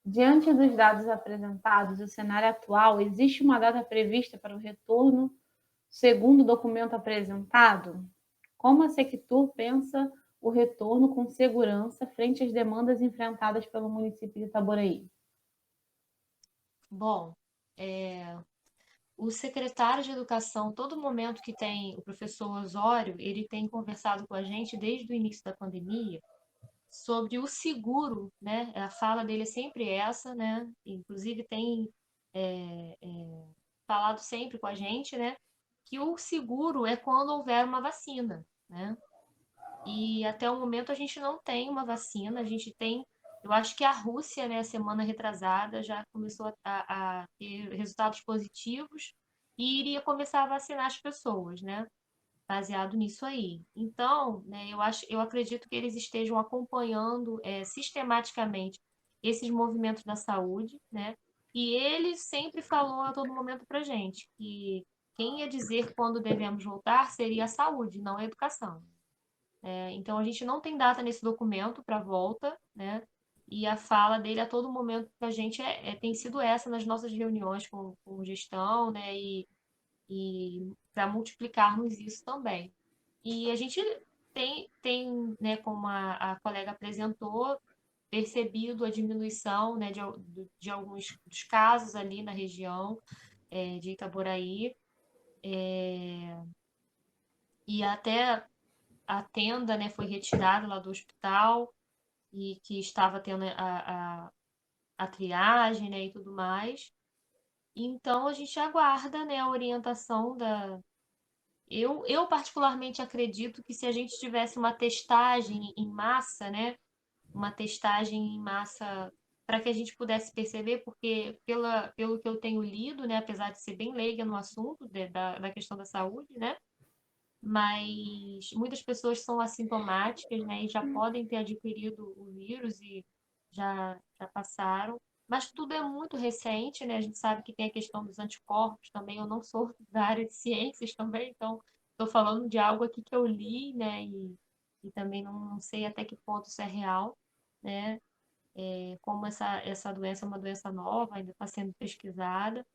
Diante dos dados apresentados, o cenário atual, existe uma data prevista para o retorno segundo o documento apresentado? Como a Sectur pensa o retorno com segurança frente às demandas enfrentadas pelo município de Itaboraí? Bom, o secretário de Educação, todo momento que tem o professor Osório, ele tem conversado com a gente desde o início da pandemia sobre o seguro, né? A fala dele é sempre essa, né? Inclusive tem falado sempre com a gente, né? Que o seguro é quando houver uma vacina, né? E até o momento a gente não tem uma vacina, a gente tem, eu acho que a Rússia, né, semana retrasada, já começou a ter resultados positivos e iria começar a vacinar as pessoas, né, baseado nisso aí. Então, né, eu acredito que eles estejam acompanhando sistematicamente esses movimentos da saúde, né, e ele sempre falou a todo momento para gente que quem ia dizer quando devemos voltar seria a saúde, não a educação. Então, a gente não tem data nesse documento para volta, né? E a fala dele a todo momento para a gente tem sido essa nas nossas reuniões com gestão, né? E para multiplicarmos isso também. E a gente tem né, como a colega apresentou, percebido a diminuição, né, de alguns dos casos ali na região de Itaboraí. E até a tenda, né, foi retirada lá do hospital e que estava tendo a triagem, né, e tudo mais. Então a gente aguarda, né, a orientação da. Eu particularmente acredito que se a gente tivesse uma testagem em massa, né, uma testagem em massa para que a gente pudesse perceber, porque pelo que eu tenho lido, né, apesar de ser bem leiga no assunto da questão da saúde, né, mas muitas pessoas são assintomáticas, né, e já podem ter adquirido o vírus e já passaram. Mas tudo é muito recente, né? A gente sabe que tem a questão dos anticorpos também. Eu não sou da área de ciências também, então estou falando de algo aqui que eu li, né? E também não sei até que ponto isso é real, né? Como essa doença é uma doença nova, ainda está sendo pesquisada,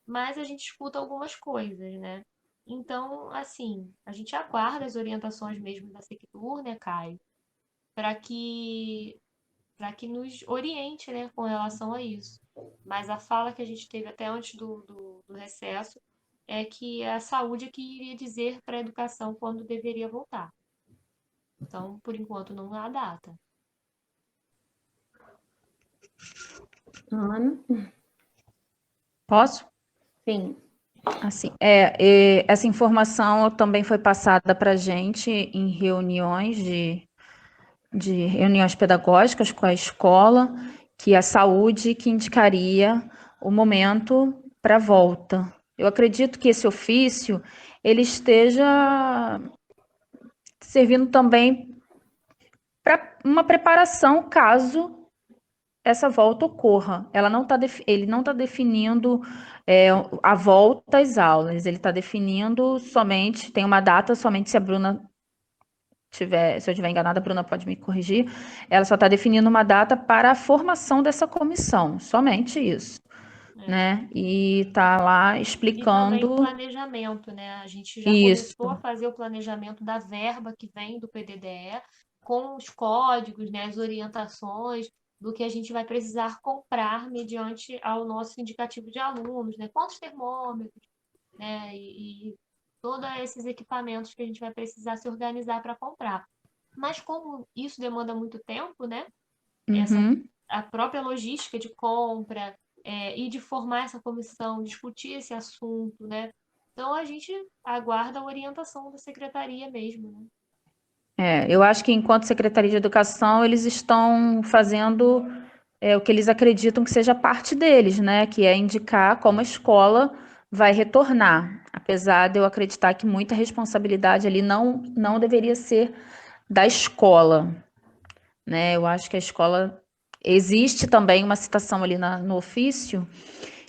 mas a gente escuta algumas coisas, né? Então, assim, a gente aguarda as orientações mesmo da Sectur, né, Caio, para que nos oriente, né, com relação a isso. Mas a fala que a gente teve até antes do recesso é que a saúde é que iria dizer para a educação quando deveria voltar. Então, por enquanto, não há data. Ana? Posso? Sim. Assim, essa informação também foi passada para a gente em reuniões de reuniões pedagógicas com a escola, que a saúde que indicaria o momento para a volta. Eu acredito que esse ofício ele esteja servindo também para uma preparação caso essa volta ocorra. Ele não está definindo a volta às aulas, ele está definindo somente, tem uma data somente se a Bruna se eu estiver enganada, a Bruna pode me corrigir, ela só está definindo uma data para a formação dessa comissão, somente isso. Né? E está lá explicando. E também o planejamento, né? A gente já começou a fazer o planejamento da verba que vem do PDDE, com os códigos, né, as orientações do que a gente vai precisar comprar mediante ao nosso indicativo de alunos, né? Quantos termômetros, né? E todos esses equipamentos que a gente vai precisar se organizar para comprar. Mas como isso demanda muito tempo, né? A própria logística de compra, e de formar essa comissão, discutir esse assunto, né? Então a gente aguarda a orientação da secretaria mesmo, né? Eu acho que enquanto Secretaria de Educação, eles estão fazendo o que eles acreditam que seja parte deles, né? Que é indicar como a escola vai retornar. Apesar de eu acreditar que muita responsabilidade ali não deveria ser da escola, né? Eu acho que a escola... Existe também uma citação ali no ofício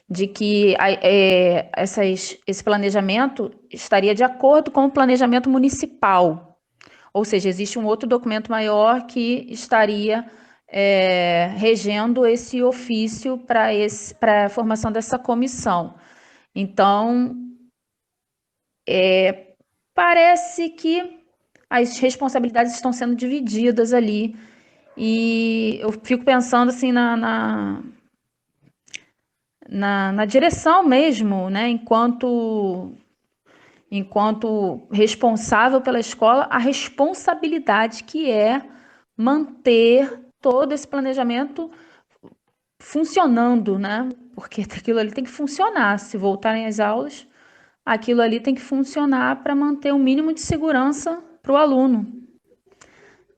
de que esse planejamento estaria de acordo com o planejamento municipal. Ou seja, existe um outro documento maior que estaria regendo esse ofício para a formação dessa comissão. Então, parece que as responsabilidades estão sendo divididas ali. E eu fico pensando assim na direção mesmo, né? Enquanto responsável pela escola, a responsabilidade que é manter todo esse planejamento funcionando, né? Porque aquilo ali tem que funcionar. Se voltarem às aulas, aquilo ali tem que funcionar para manter o mínimo de segurança para o aluno,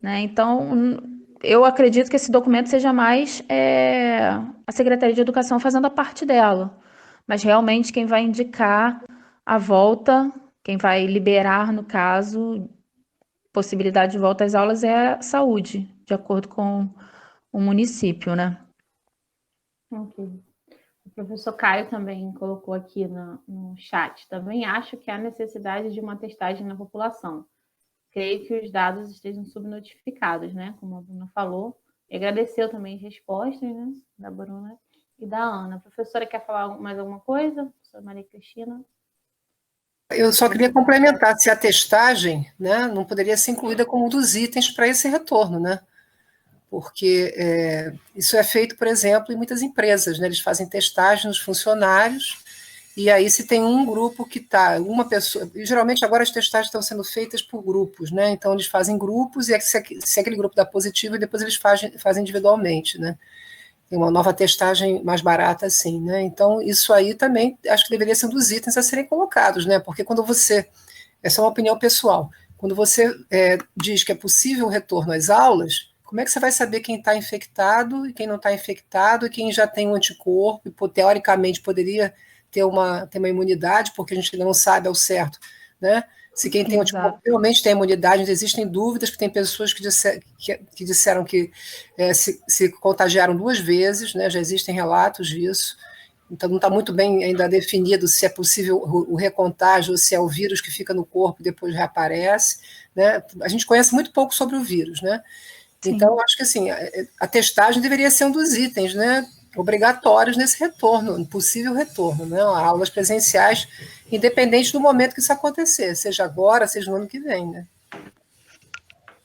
né? Então, eu acredito que esse documento seja mais a Secretaria de Educação fazendo a parte dela, mas realmente quem vai indicar a volta, quem vai liberar, no caso, possibilidade de volta às aulas é a saúde, de acordo com o município, né? Ok. O professor Caio também colocou aqui no chat. Também acho que há necessidade de uma testagem na população. Creio que os dados estejam subnotificados, né? Como a Bruna falou. E agradeceu também as respostas, né? Da Bruna e da Ana. A professora quer falar mais alguma coisa? Professora Maria Cristina? Eu só queria complementar se a testagem, né, não poderia ser incluída como um dos itens para esse retorno, né? Porque isso é feito, por exemplo, em muitas empresas, né? Eles fazem testagem nos funcionários, e aí se tem um grupo que está, uma pessoa, e geralmente agora as testagens estão sendo feitas por grupos, né? Então eles fazem grupos, e se aquele grupo dá positivo, depois eles fazem individualmente, né? Tem uma nova testagem mais barata, assim, né? Então, isso aí também acho que deveria ser um dos itens a serem colocados, né? Porque quando você. Essa é uma opinião pessoal. Quando você diz que é possível o retorno às aulas, como é que você vai saber quem está infectado e quem não está infectado, e quem já tem um anticorpo, e teoricamente poderia ter uma imunidade, porque a gente ainda não sabe ao certo, né? Se quem tem anticorpo realmente tem imunidade, ainda existem dúvidas, porque tem pessoas que disseram que se contagiaram 2 vezes, né? Já existem relatos disso. Então não está muito bem ainda definido se é possível o recontágio ou se é o vírus que fica no corpo e depois reaparece, né? A gente conhece muito pouco sobre o vírus, né? Então, acho que assim, a testagem deveria ser um dos itens, né, obrigatórios nesse retorno, um possível retorno, né, aulas presenciais, independente do momento que isso acontecer, seja agora, seja no ano que vem, né.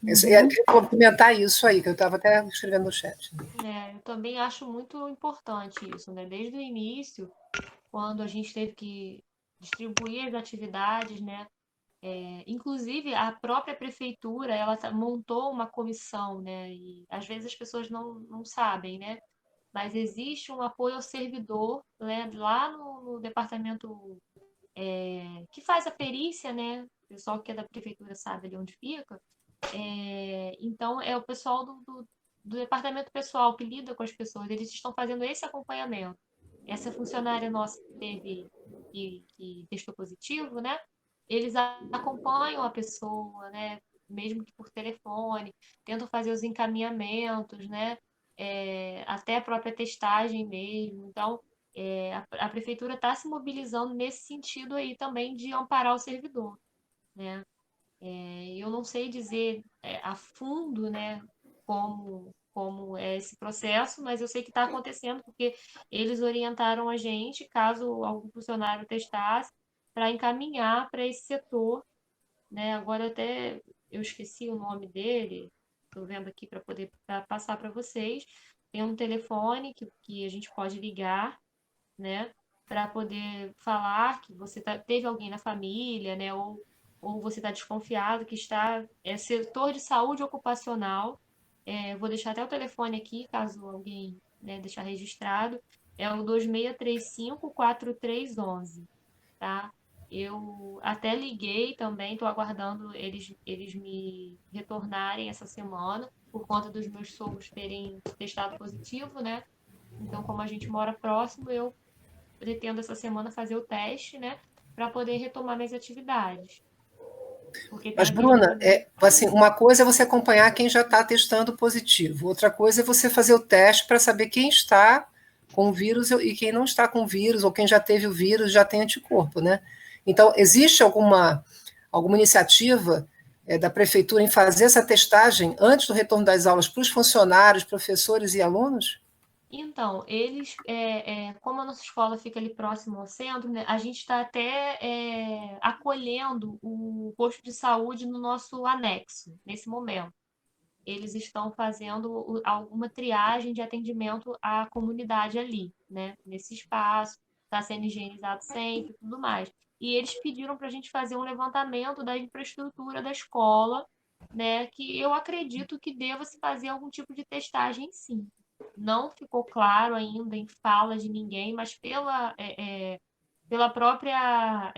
Eu queria complementar isso aí, que eu estava até escrevendo no chat. Eu também acho muito importante isso, né? Desde o início, quando a gente teve que distribuir as atividades, né? Inclusive, a própria prefeitura, ela montou uma comissão, né? E às vezes as pessoas não sabem, né? Mas existe um apoio ao servidor, né? Lá no departamento que faz a perícia, né? O pessoal que é da prefeitura sabe ali onde fica. Então, é o pessoal do departamento pessoal que lida com as pessoas, eles estão fazendo esse acompanhamento. Essa funcionária nossa que teve, que testou positivo, né? Eles acompanham a pessoa, né? Mesmo que por telefone, tentam fazer os encaminhamentos, né? até a própria testagem mesmo. Então, a prefeitura está se mobilizando nesse sentido aí também de amparar o servidor, né? Eu não sei dizer a fundo, né, como é esse processo, mas eu sei que está acontecendo porque eles orientaram a gente, caso algum funcionário testasse, para encaminhar para esse setor, né? Agora até eu esqueci o nome dele, estou vendo aqui para poder passar para vocês. Tem um telefone que a gente pode ligar, né, para poder falar que você teve alguém na família, né, ou você está desconfiado que setor de saúde ocupacional. Vou deixar até o telefone aqui, caso alguém, né, deixar registrado. É o 2635-4311, tá? Eu até liguei também, estou aguardando eles me retornarem essa semana, por conta dos meus sogros terem testado positivo, né? Então, como a gente mora próximo, eu pretendo essa semana fazer o teste, né, para poder retomar minhas atividades. Porque tem Mas, aquele Bruna, momento. assim, uma coisa é você acompanhar quem já está testando positivo, outra coisa é você fazer o teste para saber quem está com o vírus e quem não está com o vírus, ou quem já teve o vírus já tem anticorpo, né? Então, existe alguma iniciativa da prefeitura em fazer essa testagem antes do retorno das aulas para os funcionários, professores e alunos? Então, eles, como a nossa escola fica ali próximo ao centro, né, a gente está até acolhendo o posto de saúde no nosso anexo, nesse momento. Eles estão fazendo alguma triagem de atendimento à comunidade ali, né, nesse espaço, está sendo higienizado sempre e tudo mais. E eles pediram para a gente fazer um levantamento da infraestrutura da escola, né, que eu acredito que deva se fazer algum tipo de testagem, sim. Não ficou claro ainda em fala de ninguém, mas pela própria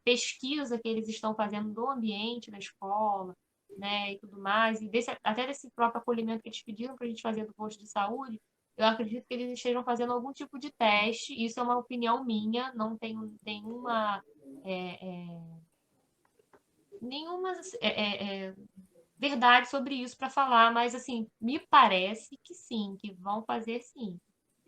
pesquisa que eles estão fazendo do ambiente da escola, né, e tudo mais, e até desse próprio acolhimento que eles pediram para a gente fazer do posto de saúde, eu acredito que eles estejam fazendo algum tipo de teste. Isso é uma opinião minha, não tenho nenhuma verdade sobre isso para falar, mas assim, me parece que sim, que vão fazer sim,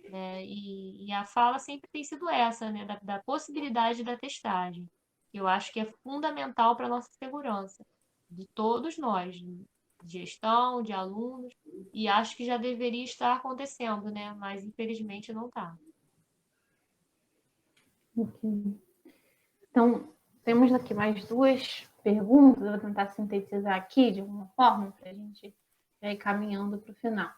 né? E a fala sempre tem sido essa, né? Da possibilidade da testagem. Eu acho que é fundamental para a nossa segurança, de todos nós, de gestão, de alunos, e acho que já deveria estar acontecendo, né? Mas infelizmente não está. Ok. Então, temos aqui mais duas perguntas, eu vou tentar sintetizar aqui de alguma forma, para a gente ir caminhando para o final.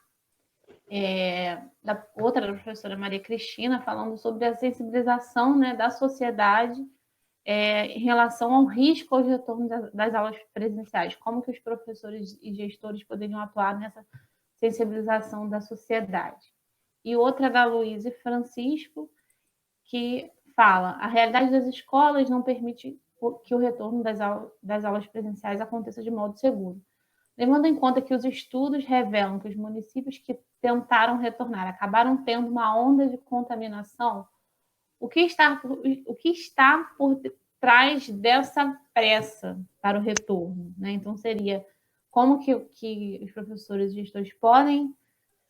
Da outra, da professora Maria Cristina, falando sobre a sensibilização, né, da sociedade em relação ao risco ao retorno das aulas presenciais. Como que os professores e gestores poderiam atuar nessa sensibilização da sociedade. E outra da Luísa Francisco, que fala: a realidade das escolas não permite que o retorno das aulas presenciais aconteça de modo seguro. Levando em conta que os estudos revelam que os municípios que tentaram retornar acabaram tendo uma onda de contaminação, o que está por trás dessa pressa para o retorno, né? Então, seria como que os professores e gestores podem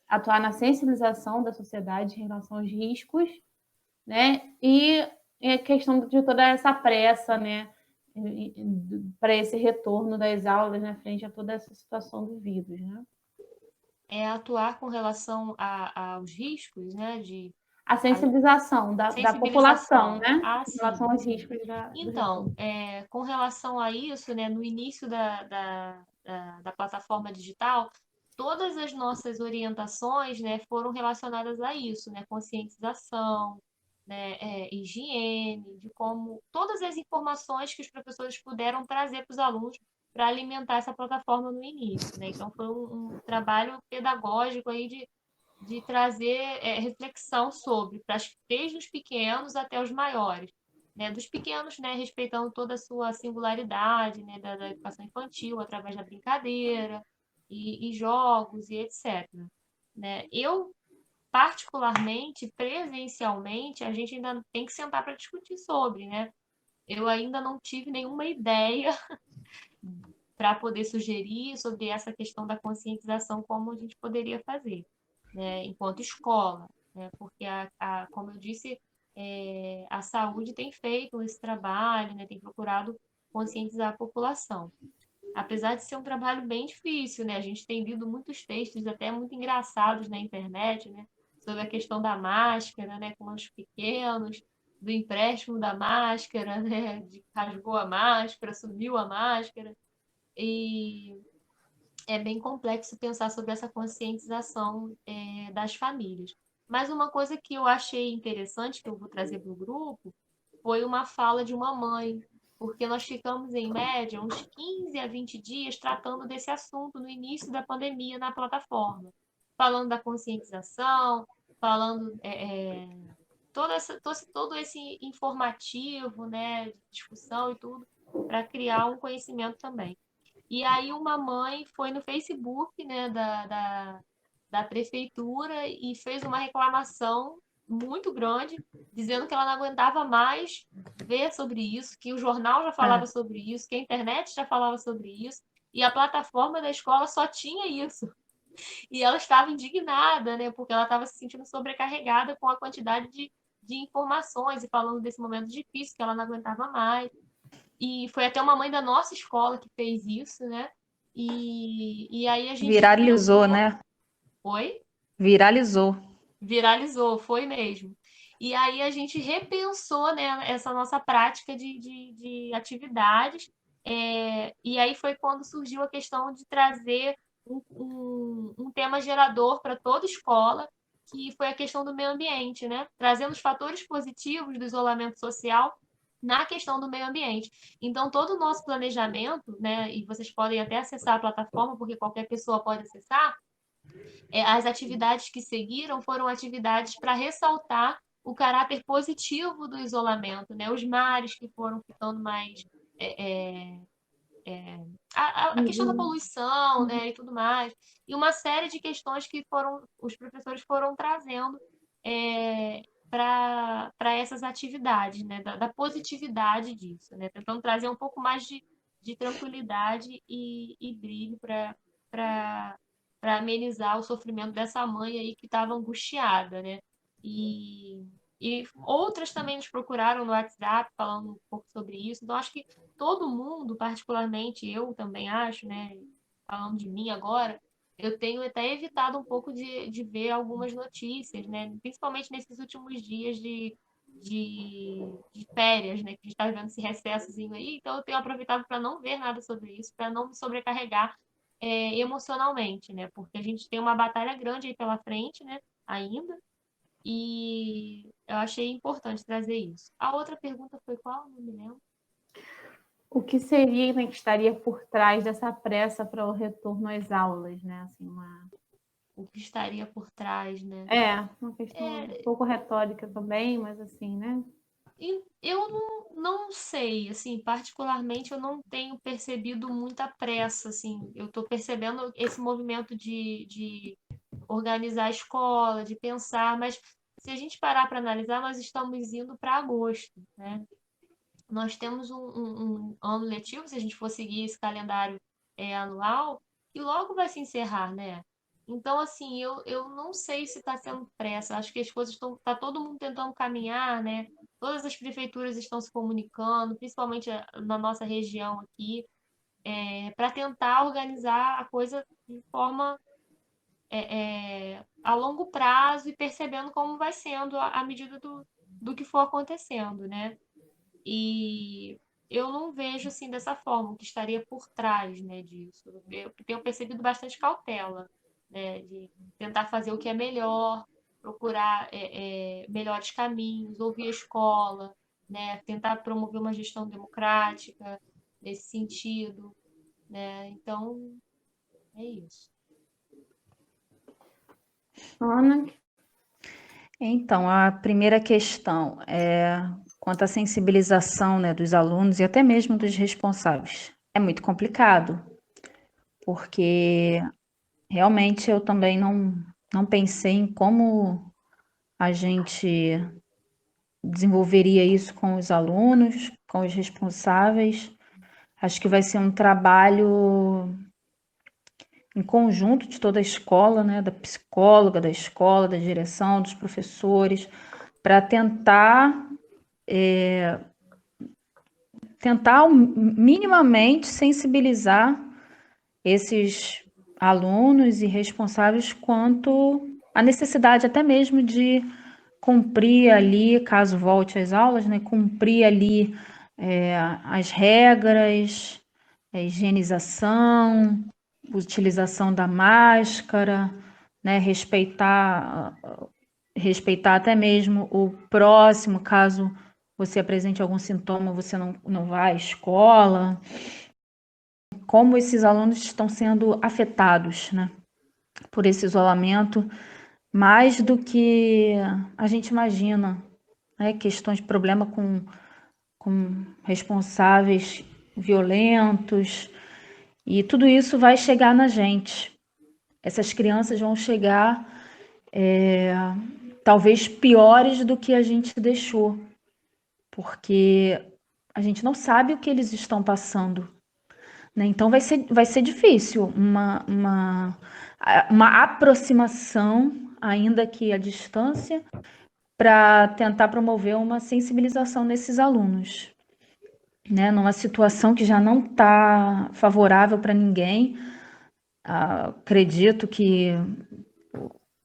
atuar na sensibilização da sociedade em relação aos riscos, né? E a questão de toda essa pressa, né, para esse retorno das aulas, né, frente a toda essa situação do vírus, né? Atuar com relação aos riscos, né, a sensibilização da população, né, em relação aos riscos do Então, retorno. Com relação a isso, né, no início da plataforma digital, todas as nossas orientações, né, foram relacionadas a isso, né, conscientização, né, higiene, de como todas as informações que os professores puderam trazer para os alunos para alimentar essa plataforma no início, né? Então foi um trabalho pedagógico aí de trazer reflexão sobre, desde os pequenos até os maiores. Né, dos pequenos, né, respeitando toda a sua singularidade, né, da educação infantil, através da brincadeira e jogos e etc. Né? Eu, particularmente, presencialmente, a gente ainda tem que sentar para discutir sobre, né? Eu ainda não tive nenhuma ideia para poder sugerir sobre essa questão da conscientização, como a gente poderia fazer. né, enquanto escola, né, porque, como eu disse, a saúde tem feito esse trabalho, né, tem procurado conscientizar a população. Apesar de ser um trabalho bem difícil, né, a gente tem lido muitos textos até muito engraçados na internet, né, sobre a questão da máscara, né, com os pequenos, do empréstimo da máscara, né, de rasgou a máscara, sumiu a máscara, e é bem complexo pensar sobre essa conscientização das famílias. Mas uma coisa que eu achei interessante, que eu vou trazer para o grupo, foi uma fala de uma mãe, porque nós ficamos, em média, uns 15 a 20 dias tratando desse assunto no início da pandemia na plataforma, falando da conscientização, falando todo esse informativo, né, de discussão e tudo, para criar um conhecimento também. E aí uma mãe foi no Facebook, né, da prefeitura e fez uma reclamação muito grande, dizendo que ela não aguentava mais ver sobre isso, que o jornal já falava sobre isso, que a internet já falava sobre isso, e a plataforma da escola só tinha isso. E ela estava indignada, né, porque ela estava se sentindo sobrecarregada com a quantidade de informações e falando desse momento difícil, que ela não aguentava mais. E foi até uma mãe da nossa escola que fez isso, né? E aí a gente Viralizou, pensou... né? Oi? Viralizou. Viralizou, foi mesmo. E aí a gente repensou, né, essa nossa prática de atividades. E aí foi quando surgiu a questão de trazer um tema gerador para toda escola, que foi a questão do meio ambiente, né? Trazendo os fatores positivos do isolamento social na questão do meio ambiente. Então, todo o nosso planejamento, né, e vocês podem até acessar a plataforma, porque qualquer pessoa pode acessar, as atividades que seguiram foram atividades para ressaltar o caráter positivo do isolamento, né? Os mares que foram ficando mais a questão da poluição, né, e tudo mais, e uma série de questões que os professores foram trazendo para essas atividades, né, da positividade disso, né, tentando trazer um pouco mais de tranquilidade e brilho para amenizar o sofrimento dessa mãe aí que estava angustiada, né? E outras também nos procuraram no WhatsApp falando um pouco sobre isso. Então, acho que todo mundo, particularmente eu também acho, né? Falando de mim agora, eu tenho até evitado um pouco de ver algumas notícias, né? Principalmente nesses últimos dias de férias, né? Que a gente está vivendo esse recessozinho aí. Então, eu tenho aproveitado para não ver nada sobre isso, para não me sobrecarregar emocionalmente, né? Porque a gente tem uma batalha grande aí pela frente, né? Ainda. E eu achei importante trazer isso. A outra pergunta foi qual? Não me lembro. O que seria, né, que estaria por trás dessa pressa para o retorno às aulas, né? Assim, O que estaria por trás, né? Uma questão um pouco retórica também, mas assim, né? Eu não sei, assim, particularmente eu não tenho percebido muita pressa, assim. Eu estou percebendo esse movimento de organizar a escola, de pensar, mas se a gente parar para analisar, nós estamos indo para agosto, né? Nós temos um ano letivo, se a gente for seguir esse calendário anual, e logo vai se encerrar, né? Então, assim, eu não sei se está sendo pressa. Acho que as coisas estão. Está todo mundo tentando caminhar, né? Todas as prefeituras estão se comunicando, principalmente na nossa região aqui, para tentar organizar a coisa de forma a longo prazo e percebendo como vai sendo à medida do que for acontecendo, né? E eu não vejo assim dessa forma, o que estaria por trás, né, disso. Eu tenho percebido bastante cautela, né, de tentar fazer o que é melhor, procurar melhores caminhos, ouvir a escola, né, tentar promover uma gestão democrática nesse sentido, né? Então, é isso. Ana? Então, a primeira questão é quanto à sensibilização, né, dos alunos e até mesmo dos responsáveis. É muito complicado, porque realmente eu também não pensei em como a gente desenvolveria isso com os alunos, com os responsáveis. Acho que vai ser um trabalho em conjunto de toda a escola, né, da psicóloga da escola, da direção, dos professores, para tentar minimamente sensibilizar esses alunos e responsáveis quanto à necessidade até mesmo de cumprir ali, caso volte às aulas, né, cumprir ali as regras, a higienização, utilização da máscara, né, respeitar até mesmo o próximo, caso você apresente algum sintoma, você não vai à escola. Como esses alunos estão sendo afetados, né, por esse isolamento, mais do que a gente imagina, né, questões de problema com responsáveis violentos, e tudo isso vai chegar na gente. Essas crianças vão chegar talvez piores do que a gente deixou, porque a gente não sabe o que eles estão passando, né? Então vai ser difícil uma aproximação, ainda que à distância, para tentar promover uma sensibilização nesses alunos, né? Numa situação que já não está favorável para ninguém. Acredito que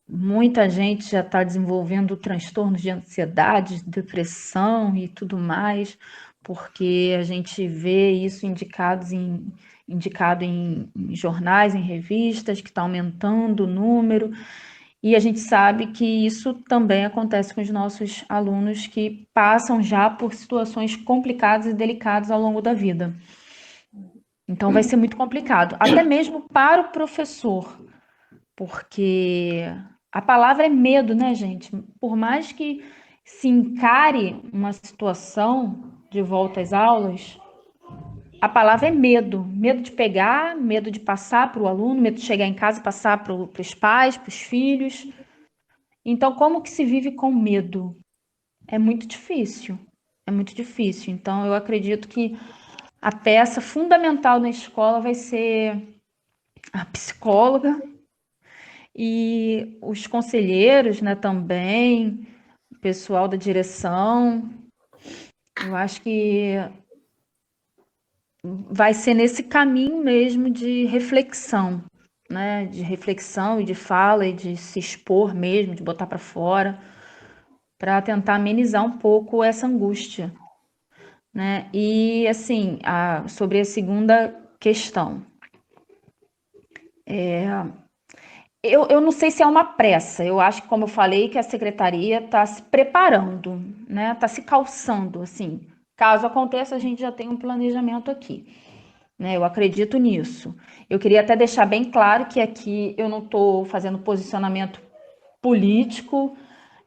muita gente já está desenvolvendo transtornos de ansiedade, depressão e tudo mais, porque a gente vê isso indicado em jornais, em revistas, que está aumentando o número, e a gente sabe que isso também acontece com os nossos alunos que passam já por situações complicadas e delicadas ao longo da vida. Então vai ser muito complicado, até mesmo para o professor, porque a palavra é medo, né, gente? Por mais que se encare uma situação de volta às aulas, a palavra é medo. Medo de pegar, medo de passar para o aluno, medo de chegar em casa e passar para os pais, para os filhos. Então, como que se vive com medo? É muito difícil. É muito difícil. Então, eu acredito que a peça fundamental na escola vai ser a psicóloga, e os conselheiros, né, também, o pessoal da direção. Eu acho que vai ser nesse caminho mesmo de reflexão, né, de reflexão e de fala e de se expor mesmo, de botar para fora, para tentar amenizar um pouco essa angústia, né? E assim, sobre a segunda questão, eu não sei se é uma pressa. Eu acho que, como eu falei, que a secretaria está se preparando, né? Está se calçando, assim. Caso aconteça, a gente já tem um planejamento aqui, né? Eu acredito nisso. Eu queria até deixar bem claro que aqui eu não estou fazendo posicionamento político,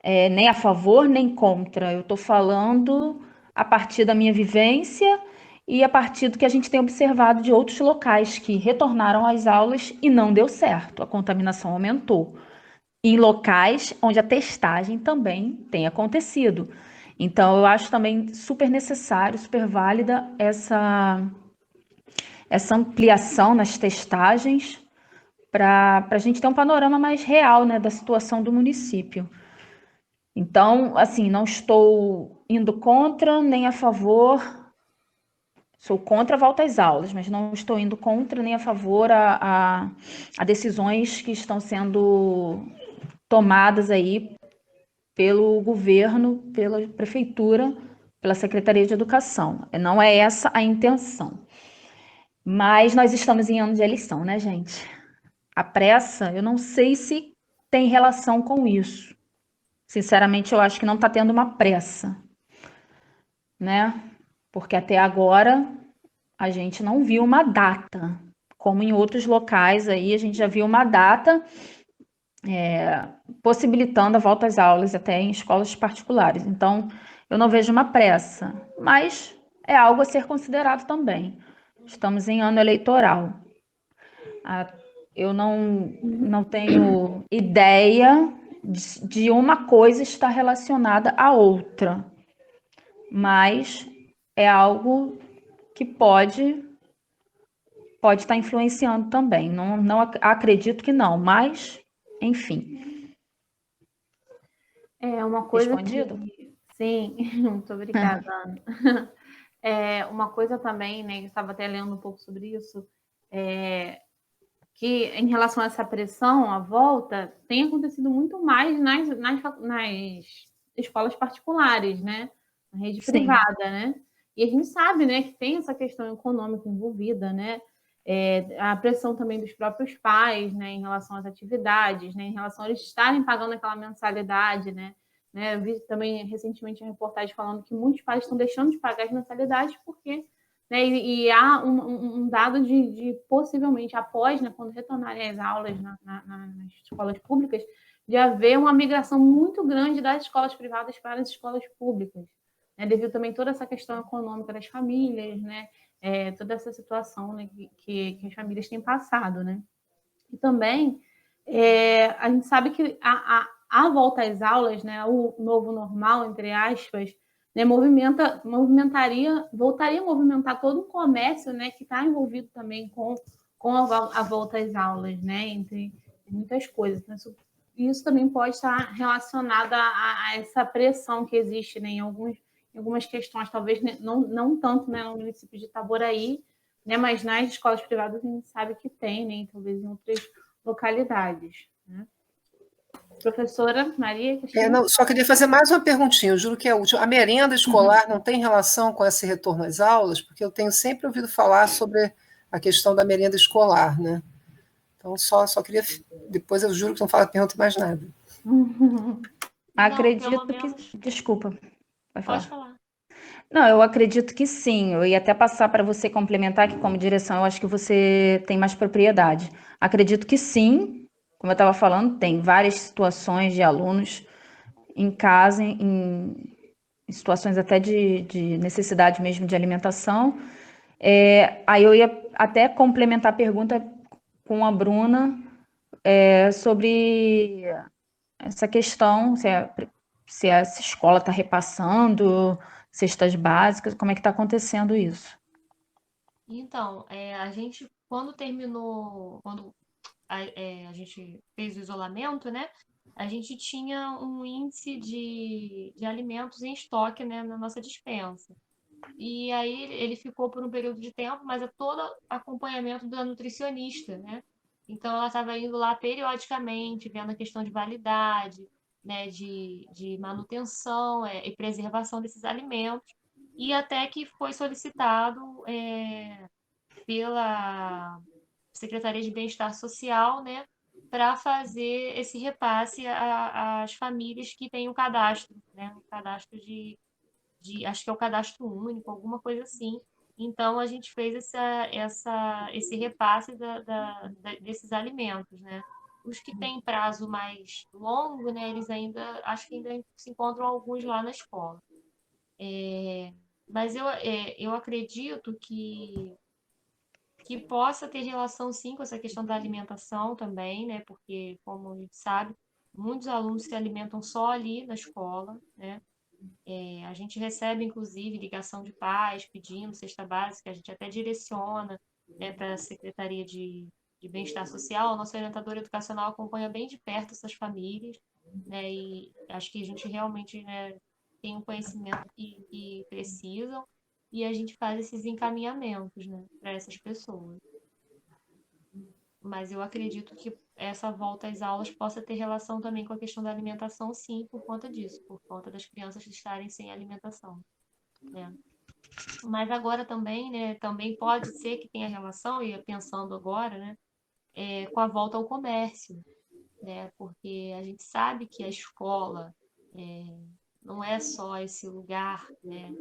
nem a favor nem contra. Eu estou falando a partir da minha vivência e a partir do que a gente tem observado de outros locais que retornaram às aulas e não deu certo, a contaminação aumentou. Em locais onde a testagem também tem acontecido. Então, eu acho também super necessário, super válida essa ampliação nas testagens para a gente ter um panorama mais real, né, da situação do município. Então, assim, não estou indo contra nem a favor. Sou contra a volta às aulas, mas não estou indo contra nem a favor a decisões que estão sendo tomadas aí pelo governo, pela prefeitura, pela Secretaria de Educação. Não é essa a intenção. Mas nós estamos em ano de eleição, né, gente? A pressa, eu não sei se tem relação com isso. Sinceramente, eu acho que não está tendo uma pressa, né? Porque até agora a gente não viu uma data, como em outros locais aí a gente já viu uma data possibilitando a volta às aulas até em escolas particulares. Então, eu não vejo uma pressa, mas é algo a ser considerado também. Estamos em ano eleitoral. Eu não tenho ideia de uma coisa estar relacionada à outra, mas é algo que pode pode estar influenciando também. Não acredito que não, mas, enfim. É uma coisa Respondido? que... Sim, muito obrigada, Ana. Uma coisa também, né, eu estava até lendo um pouco sobre isso, que em relação a essa pressão à volta, tem acontecido muito mais nas escolas particulares, né? Na rede Sim. privada, né? E a gente sabe, né, que tem essa questão econômica envolvida, né? A pressão também dos próprios pais, né, em relação às atividades, né, em relação a eles estarem pagando aquela mensalidade, né? Eu vi também recentemente uma reportagem falando que muitos pais estão deixando de pagar as mensalidades porque, né, e há um dado de possivelmente após, né, quando retornarem às aulas nas escolas públicas, de haver uma migração muito grande das escolas privadas para as escolas públicas, né, devido também toda essa questão econômica das famílias, né, toda essa situação, né, que as famílias têm passado, né. E também a gente sabe que a volta às aulas, né, o novo normal, entre aspas, né, voltaria a movimentar todo um comércio, né, que está envolvido também com a volta às aulas, né, entre muitas coisas. Então, isso também pode estar relacionado a essa pressão que existe, né, em algumas questões, talvez não tanto, né, no município de Itaboraí, né, mas nas escolas privadas a gente sabe que tem, né, talvez em outras localidades. Né? Professora Maria? Só queria fazer mais uma perguntinha, eu juro que é útil. A merenda escolar não tem relação com esse retorno às aulas? Porque eu tenho sempre ouvido falar sobre a questão da merenda escolar, né? Então, só queria... Depois eu juro que não pergunto mais nada. Acredito menos... que... Desculpa. Pode falar. Não, eu acredito que sim. Eu ia até passar para você complementar, que como direção eu acho que você tem mais propriedade. Acredito que sim, como eu estava falando, tem várias situações de alunos em casa, em situações até de necessidade mesmo de alimentação. Aí eu ia até complementar a pergunta com a Bruna sobre essa questão, se essa escola está repassando cestas básicas, como é que está acontecendo isso? Então, a gente, quando terminou, quando a gente fez o isolamento, né? A gente tinha um índice de alimentos em estoque, né, na nossa despensa. E aí ele ficou por um período de tempo, mas é todo acompanhamento da nutricionista, né? Então ela estava indo lá periodicamente, vendo a questão de validade, né, de manutenção e preservação desses alimentos, e até que foi solicitado pela Secretaria de Bem-Estar Social, né, para fazer esse repasse às famílias que têm o cadastro, né, o cadastro acho que é o cadastro único, alguma coisa assim. Então, a gente fez esse repasse desses alimentos, né? Os que têm prazo mais longo, né, eles ainda, acho que ainda se encontram alguns lá na escola. Mas eu acredito que possa ter relação sim com essa questão da alimentação também, né? Porque, como a gente sabe, muitos alunos se alimentam só ali na escola, né? A gente recebe, inclusive, ligação de pais pedindo cesta básica, a gente até direciona, né, para a Secretaria de Bem-Estar Social. A nossa orientadora educacional acompanha bem de perto essas famílias, né? E acho que a gente realmente, né, tem o conhecimento que precisam e a gente faz esses encaminhamentos, né, para essas pessoas. Mas eu acredito que essa volta às aulas possa ter relação também com a questão da alimentação, sim, por conta disso, por conta das crianças estarem sem alimentação, né? Mas agora também, né, também pode ser que tenha relação, e pensando agora, né, com a volta ao comércio, né? Porque a gente sabe que a escola não é só esse lugar, né,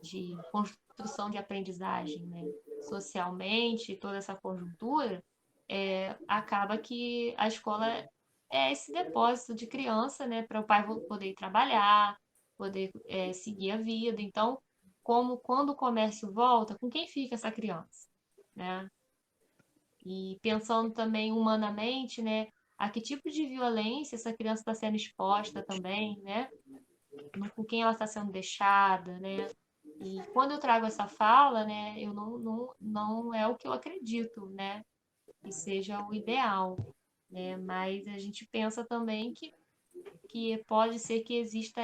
de construção de aprendizagem, né? Socialmente, toda essa conjuntura, acaba que a escola é esse depósito de criança, né, para o pai poder ir trabalhar, poder seguir a vida. Então, quando o comércio volta, com quem fica essa criança, né? E pensando também humanamente, né, a que tipo de violência essa criança está sendo exposta também, né? Com quem ela está sendo deixada, né? E quando eu trago essa fala, né, eu não é o que eu acredito, né, que seja o ideal, né, mas a gente pensa também que pode ser que exista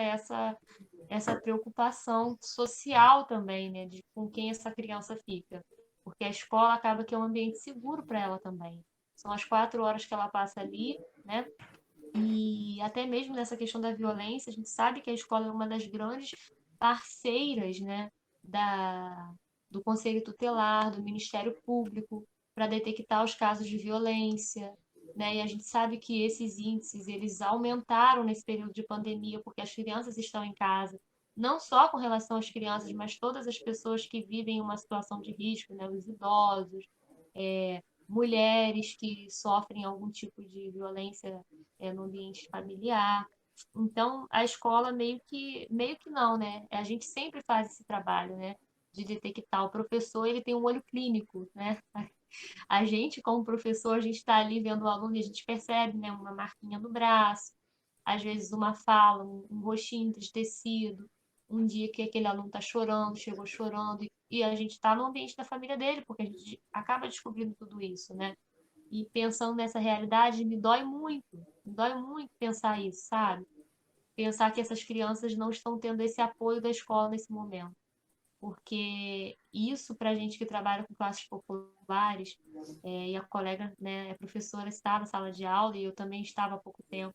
essa preocupação social também, né, de com quem essa criança fica, porque a escola acaba que é um ambiente seguro para ela também. São as 4 horas que ela passa ali, né? E até mesmo nessa questão da violência, a gente sabe que a escola é uma das grandes parceiras, né, da, do Conselho Tutelar, do Ministério Público, para detectar os casos de violência, né? E a gente sabe que esses índices eles aumentaram nesse período de pandemia porque as crianças estão em casa, não só com relação às crianças, mas todas as pessoas que vivem em uma situação de risco, né? Os idosos, mulheres que sofrem algum tipo de violência no ambiente familiar. Então, a escola meio que não, né? A gente sempre faz esse trabalho, né? De detectar. O professor, ele tem um olho clínico, né? A gente, como professor, a gente está ali vendo o aluno e a gente percebe, né? Uma marquinha no braço, às vezes uma fala, um rostinho entristecido, um dia que aquele aluno está chorando, chegou chorando, e a gente está no ambiente da família dele, porque a gente acaba descobrindo tudo isso, né? E pensando nessa realidade, me dói muito pensar isso, sabe? Pensar que essas crianças não estão tendo esse apoio da escola nesse momento. Porque isso, para a gente que trabalha com classes populares, e a colega, né, a professora está na sala de aula, e eu também estava há pouco tempo,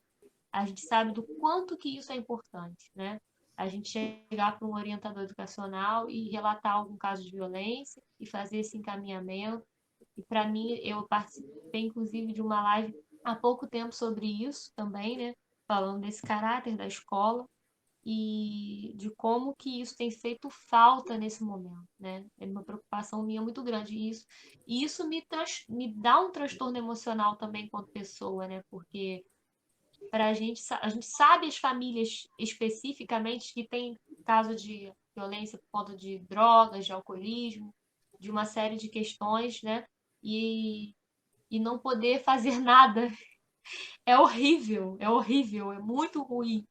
a gente sabe do quanto que isso é importante, né? A gente chegar para um orientador educacional e relatar algum caso de violência e fazer esse encaminhamento. E para mim, eu participei inclusive de uma live há pouco tempo sobre isso também, né? Falando desse caráter da escola e de como que isso tem feito falta nesse momento, né? É uma preocupação minha muito grande e isso me dá um transtorno emocional também enquanto pessoa, né? Porque a gente sabe as famílias especificamente que têm caso de violência por conta de drogas, de alcoolismo, de uma série de questões, né? E, e não poder fazer nada é horrível, é muito ruim,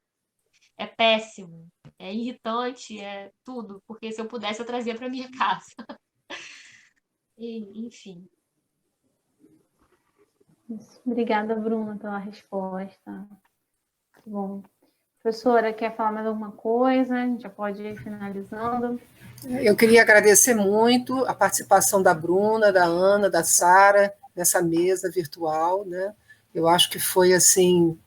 é péssimo, é irritante, é tudo, porque se eu pudesse eu trazia para minha casa. E, enfim. Obrigada, Bruna, pela resposta. Bom, professora, quer falar mais alguma coisa? A gente já pode ir finalizando. Eu queria agradecer muito a participação da Bruna, da Ana, da Sara nessa mesa virtual, né? Eu acho que foi assim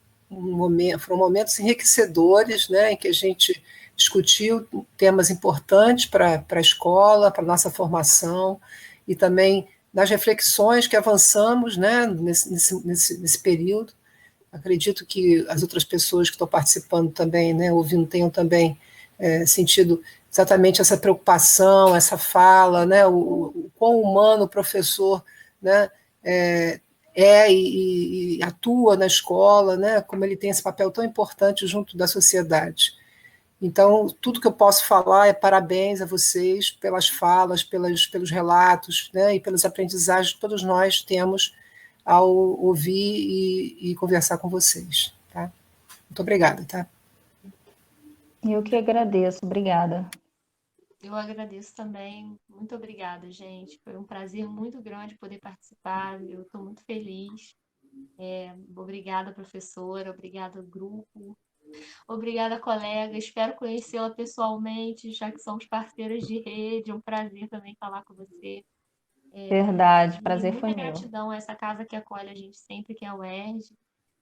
foram momentos enriquecedores, né, em que a gente discutiu temas importantes para a escola, para a nossa formação, e também nas reflexões que avançamos, né, nesse período. Acredito que as outras pessoas que estão participando também, né, ouvindo, tenham também sentido exatamente essa preocupação, essa fala, né, o quão humano o professor, né, e atua na escola, né, como ele tem esse papel tão importante junto da sociedade. Então, tudo que eu posso falar é parabéns a vocês pelas falas, pelos relatos, né, e pelas aprendizagens que todos nós temos ao ouvir e conversar com vocês. Tá? Muito obrigada. Tá? Eu que agradeço, obrigada. Eu agradeço também. Muito obrigada, gente. Foi um prazer muito grande poder participar. Eu estou muito feliz. Obrigada, professora. Obrigada, grupo. Obrigada, colega. Espero conhecê-la pessoalmente, já que somos parceiras de rede. É um prazer também falar com você. Verdade, E prazer muita foi meu. gratidão a essa casa que acolhe a gente sempre, que é a UERJ,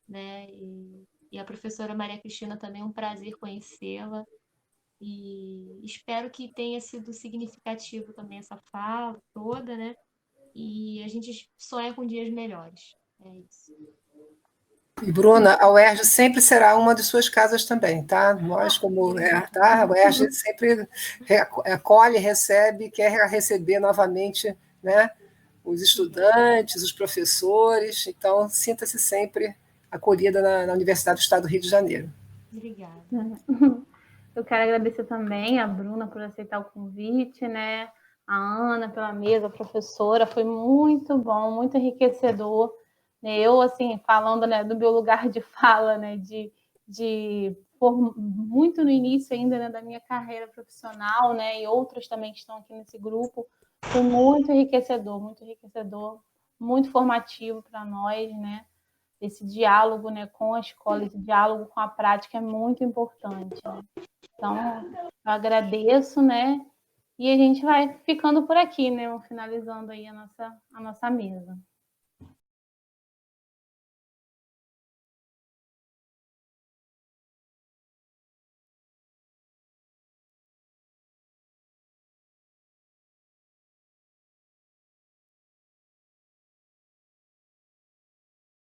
né? E a professora Maria Cristina também é um prazer conhecê-la. E espero que tenha sido significativo também essa fala toda, né? E a gente sonha com dias melhores. É isso. E, Bruna, a UERJ sempre será uma de suas casas também, tá? Nós, como tá? A UERJ sempre acolhe, recebe, quer receber novamente, né? Os estudantes, os professores. Então, sinta-se sempre acolhida na Universidade do Estado do Rio de Janeiro. Obrigada. Eu quero agradecer também a Bruna por aceitar o convite, né? A Ana pela mesa, a professora, foi muito bom, muito enriquecedor. Eu, assim, falando, né, do meu lugar de fala, né, de muito no início ainda, né, da minha carreira profissional, né, e outros também que estão aqui nesse grupo. Foi muito enriquecedor, muito formativo para nós, né? Esse diálogo, né, com a escola, esse diálogo com a prática é muito importante, né? Então, eu agradeço, né? E a gente vai ficando por aqui, né? Finalizando aí a nossa mesa.